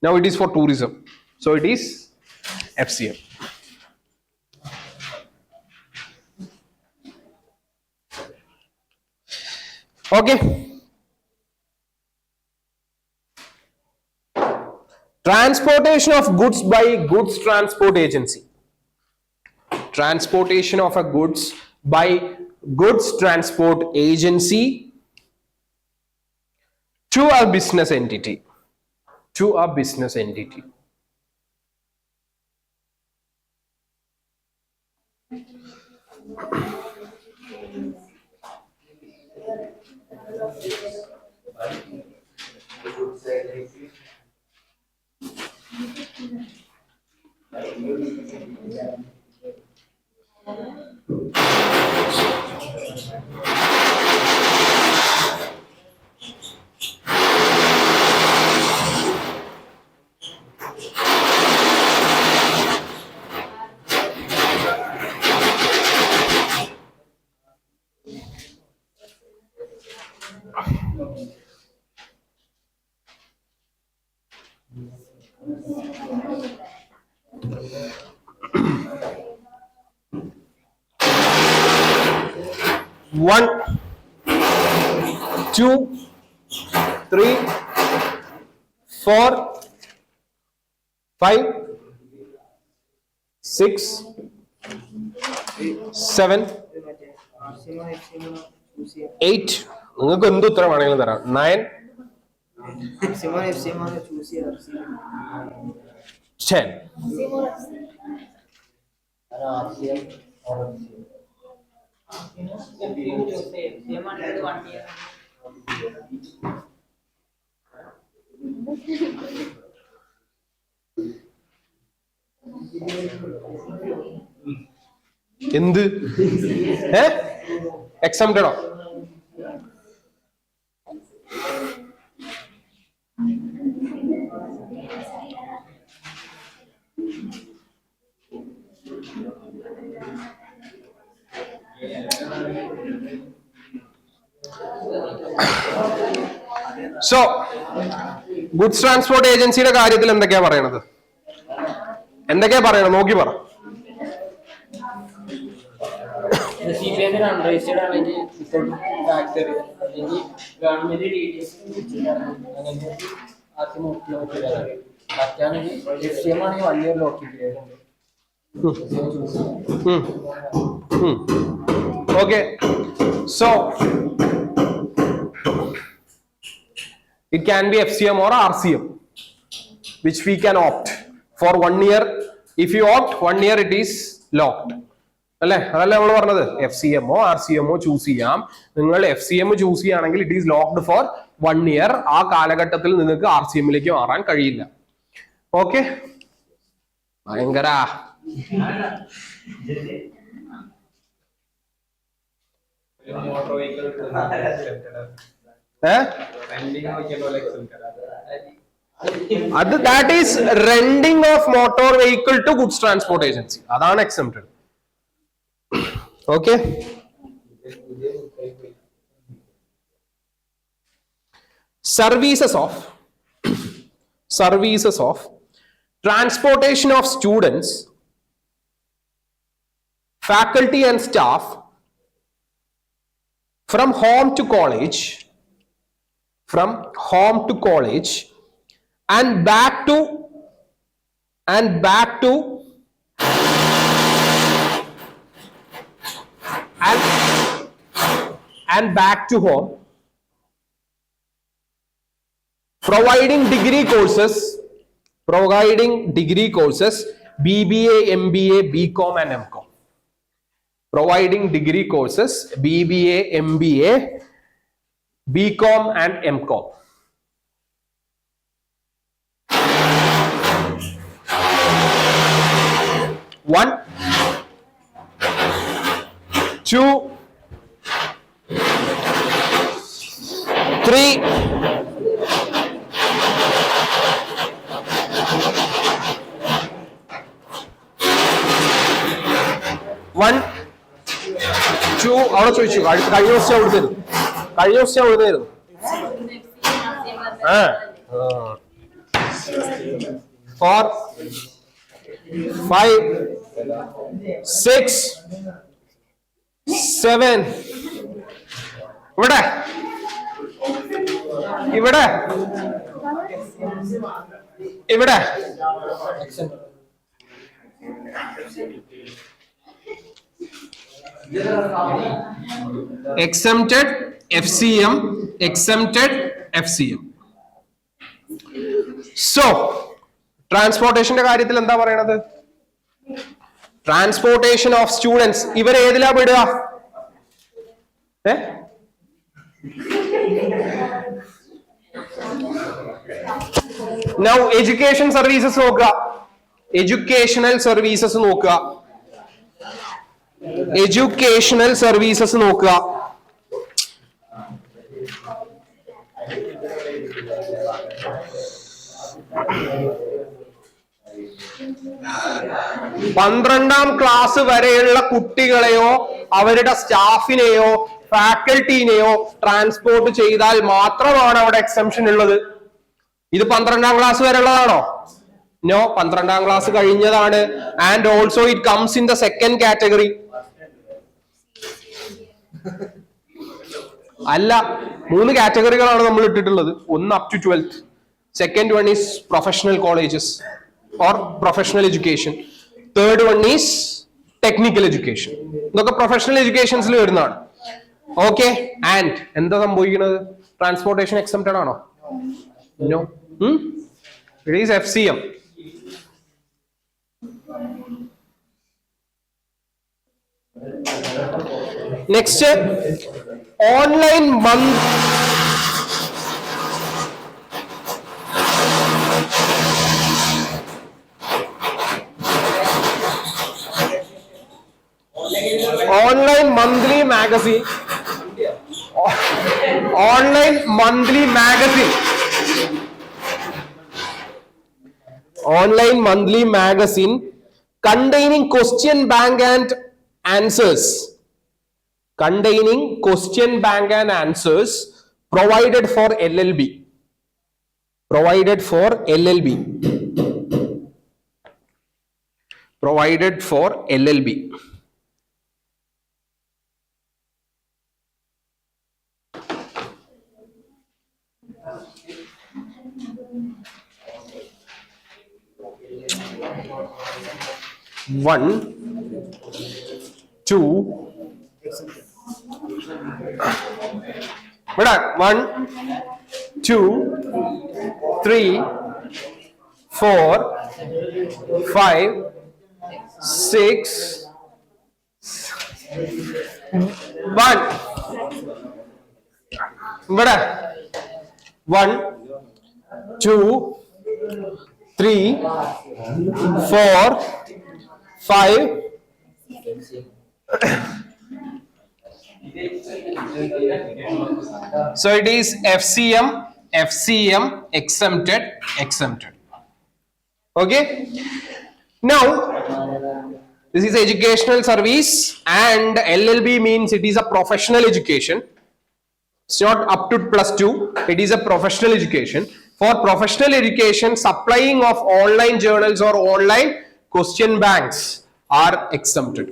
Now it is for tourism. So it is FCM. Okay. Transportation of goods by goods transport agency. Transportation of a goods by goods transport agency to a business entity. To a business entity. One, 2, 3, 4, 5, 6, 7, 8. നിങ്ങൾക്ക് എന്ത് ഉത്തരം വേണമെങ്കിലും തരാം. 9, 10. എന്ത് എക്സംപ്റ്റഡോ? So goods transport ഏജൻസിയുടെ കാര്യത്തിൽ എന്തൊക്കെയാ പറയണത്? നോക്കി പറ. Okay, so it can be FCM or RCM, which we can opt for 1 year. If you opt 1 year, it is locked. അല്ലേ? അതല്ലേ നമ്മൾ പറഞ്ഞത്. FCM or RCM or choose ചെയ്യാം. നിങ്ങൾ FCM ചൂസ് ചെയ്യുകയാണെങ്കിൽ it is locked for 1 year. ആ കാലഘട്ടത്തിൽ നിങ്ങൾക്ക് RCMലേക്ക് മാറാൻ കഴിയില്ല. ഓക്കെ, ഭയങ്കര that is renting of motor vehicle to goods transport agency. അതാണ് exempted. Okay, services of transportation of students, faculty and staff from home to college and back to home, providing degree courses BBA, MBA, BCom and MCom. Providing degree courses BBA, MBA, BCom and MCom. One, two, 3, 1, 2. അവിടെ ചോദിച്ചു കഴിഞ്ഞ ദിവസം അവിടുന്ന് 4, 5, 6, 7. ഇവിടെ exempted FCM. So ട്രാൻസ്പോർട്ടേഷന്റെ കാര്യത്തിൽ എന്താ പറയണത്? Transportation of students ഇവർ ഏതിലാ പെടുക? Now education services നോക്കുക. Educational services നോക്കുക. പന്ത്രണ്ടാം ക്ലാസ് വരെയുള്ള കുട്ടികളെയോ അവരുടെ സ്റ്റാഫിനെയോ ഫാക്കൽറ്റീനെയോ ട്രാൻസ്പോർട്ട് ചെയ്താൽ മാത്രമാണ് അവിടെ എക്സംഷൻ ഉള്ളത്. ഇത് 12ാം ക്ലാസ് വരെയുള്ളതാണോ? നോ, 12ാം ക്ലാസ് കഴിഞ്ഞതാണ്. And also it comes in the second category. അല്ല, 3 കാറ്റഗറികളാണ് നമ്മൾ ഇട്ടിട്ടുള്ളത്. ഒന്ന് up to 12th, Second one is professional colleges or professional education. Third one is technical education. ഇതൊക്കെ പ്രൊഫഷണൽ എഡ്യൂക്കേഷൻസിൽ വരുന്നതാണ്. ഓക്കെ, ആൻഡ് എന്താ സംഭവിക്കുന്നത്? ട്രാൻസ്പോർട്ടേഷൻ എക്സംപ്റ്റഡ് ആണോ? No. It is FCM. Next, online monthly magazine. Online monthly magazine. Online monthly magazine containing question bank and answers. Containing question bank and answers provided for LLB. Provided for LLB. Provided for LLB. One, two, one, two, three, 4, 5, 6, 1. 1, 2, 3, 4, 5. So it is FCM exempted. Okay. Now this is educational service, and LLB means it is a professional education. It's not up to +2. It is a professional education. For professional education, supplying of online journals or online question banks are exempted.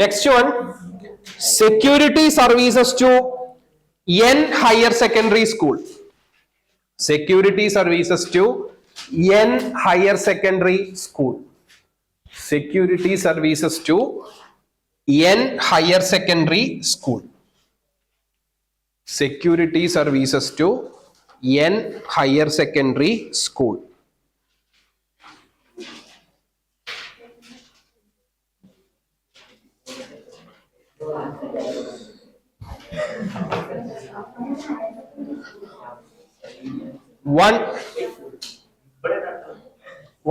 Next one, security services to N higher secondary school. Security services to N higher secondary school. Security services to N higher secondary school. Security services to N higher secondary school.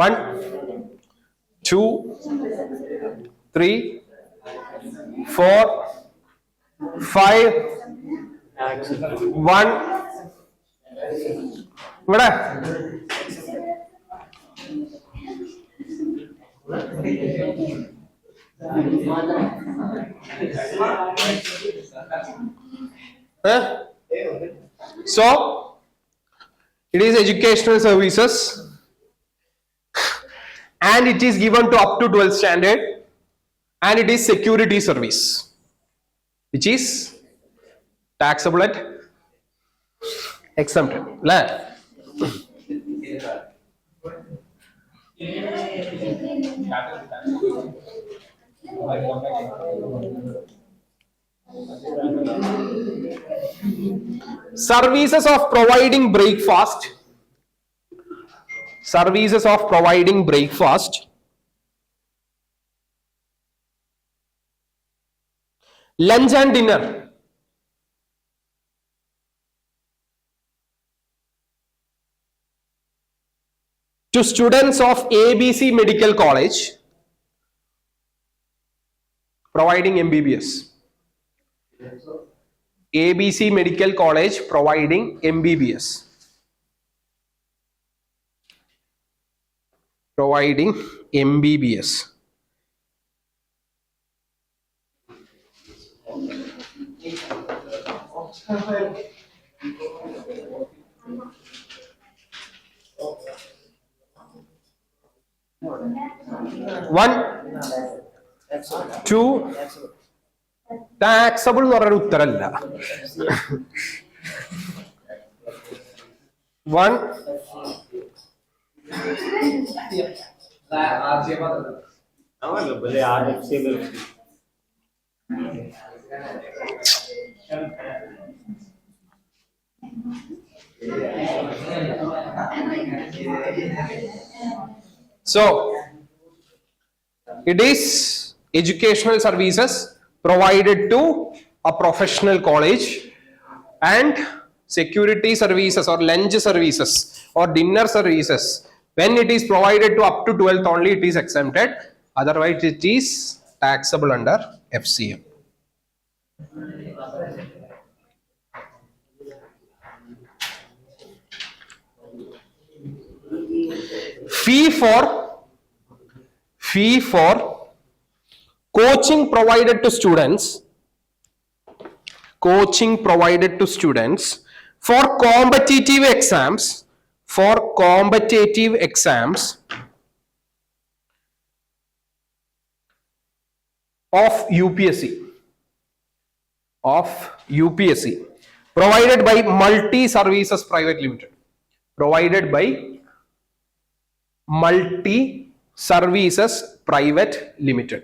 One, 2, 3, 4, 5. 1. ഇവിടെ so it is educational services, and it is given to up to 12th standard, and it is security service, which is taxable at exempted. Services of providing breakfast. Services of providing breakfast. Lunch and dinner. To students of ABC Medical College providing MBBS. ABC Medical College providing MBBS. Providing MBBS. 1, 2. Taxable എന്ന് പറഞ്ഞൊരു ഉത്തരല്ല. 1. So it is educational services provided to a professional college, and security services or lunch services or dinner services, when it is provided to up to 12th only, it is exempted. Otherwise it is taxable under FCM. Fee for coaching provided to students for competitive exams of UPSC provided by Multi Services Private Limited.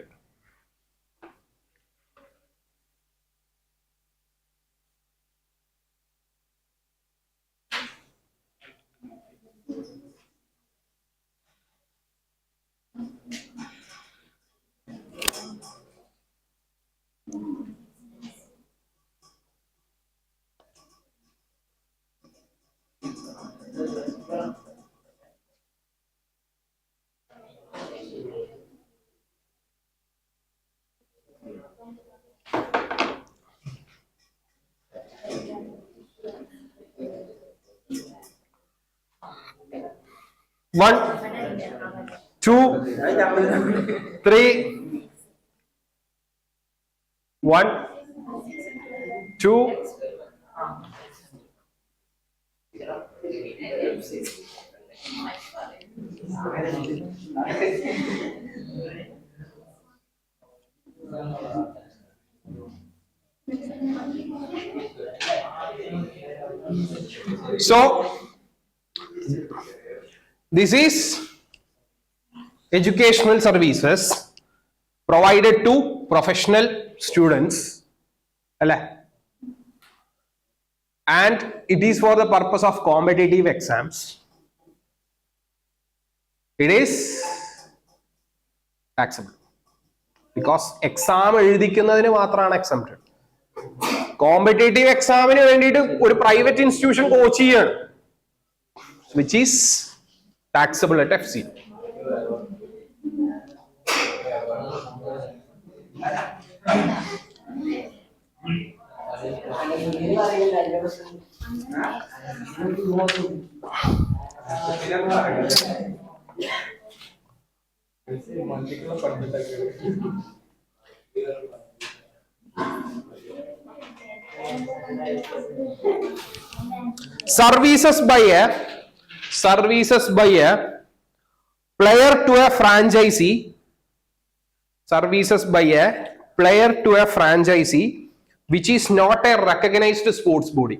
One, 2, 3. 1, 2. So this is educational services provided to professional students, and it is for the purpose of competitive exams. It is taxable because exam എഴുതിക്കുന്നതിന് മാത്രമാണ് exempted. Competitive എക്സാമിന് വേണ്ടിയിട്ട് ഒരു private institution coach ചെയ്യാണ്, which is taxable at FC. Services by a player to a franchisee, which is not a recognized sports body.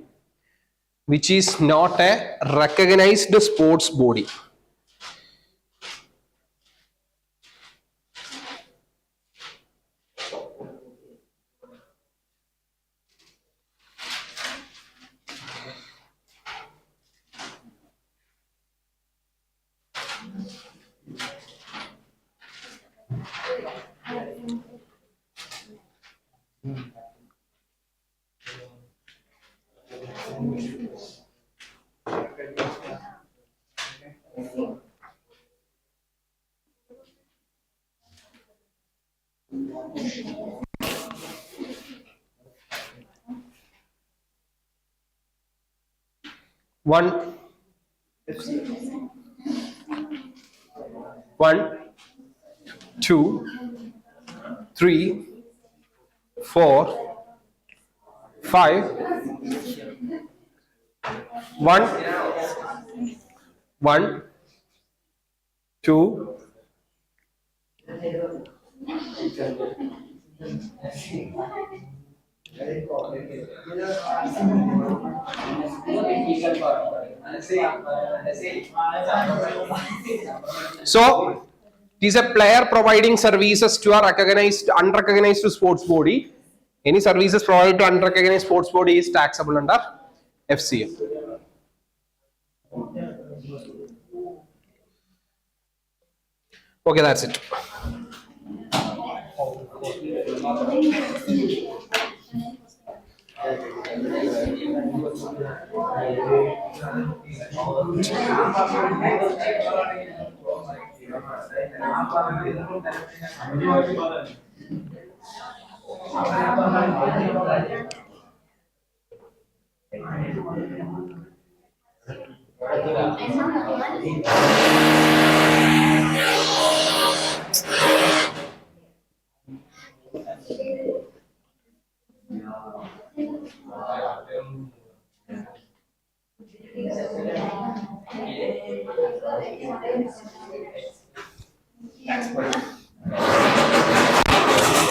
One, 2, 3, 4, 5. 1, 2, So it is a player providing services to a recognized, unrecognized sports body. Any services provided to unrecognized sports body is taxable under FCM. Okay, that's it.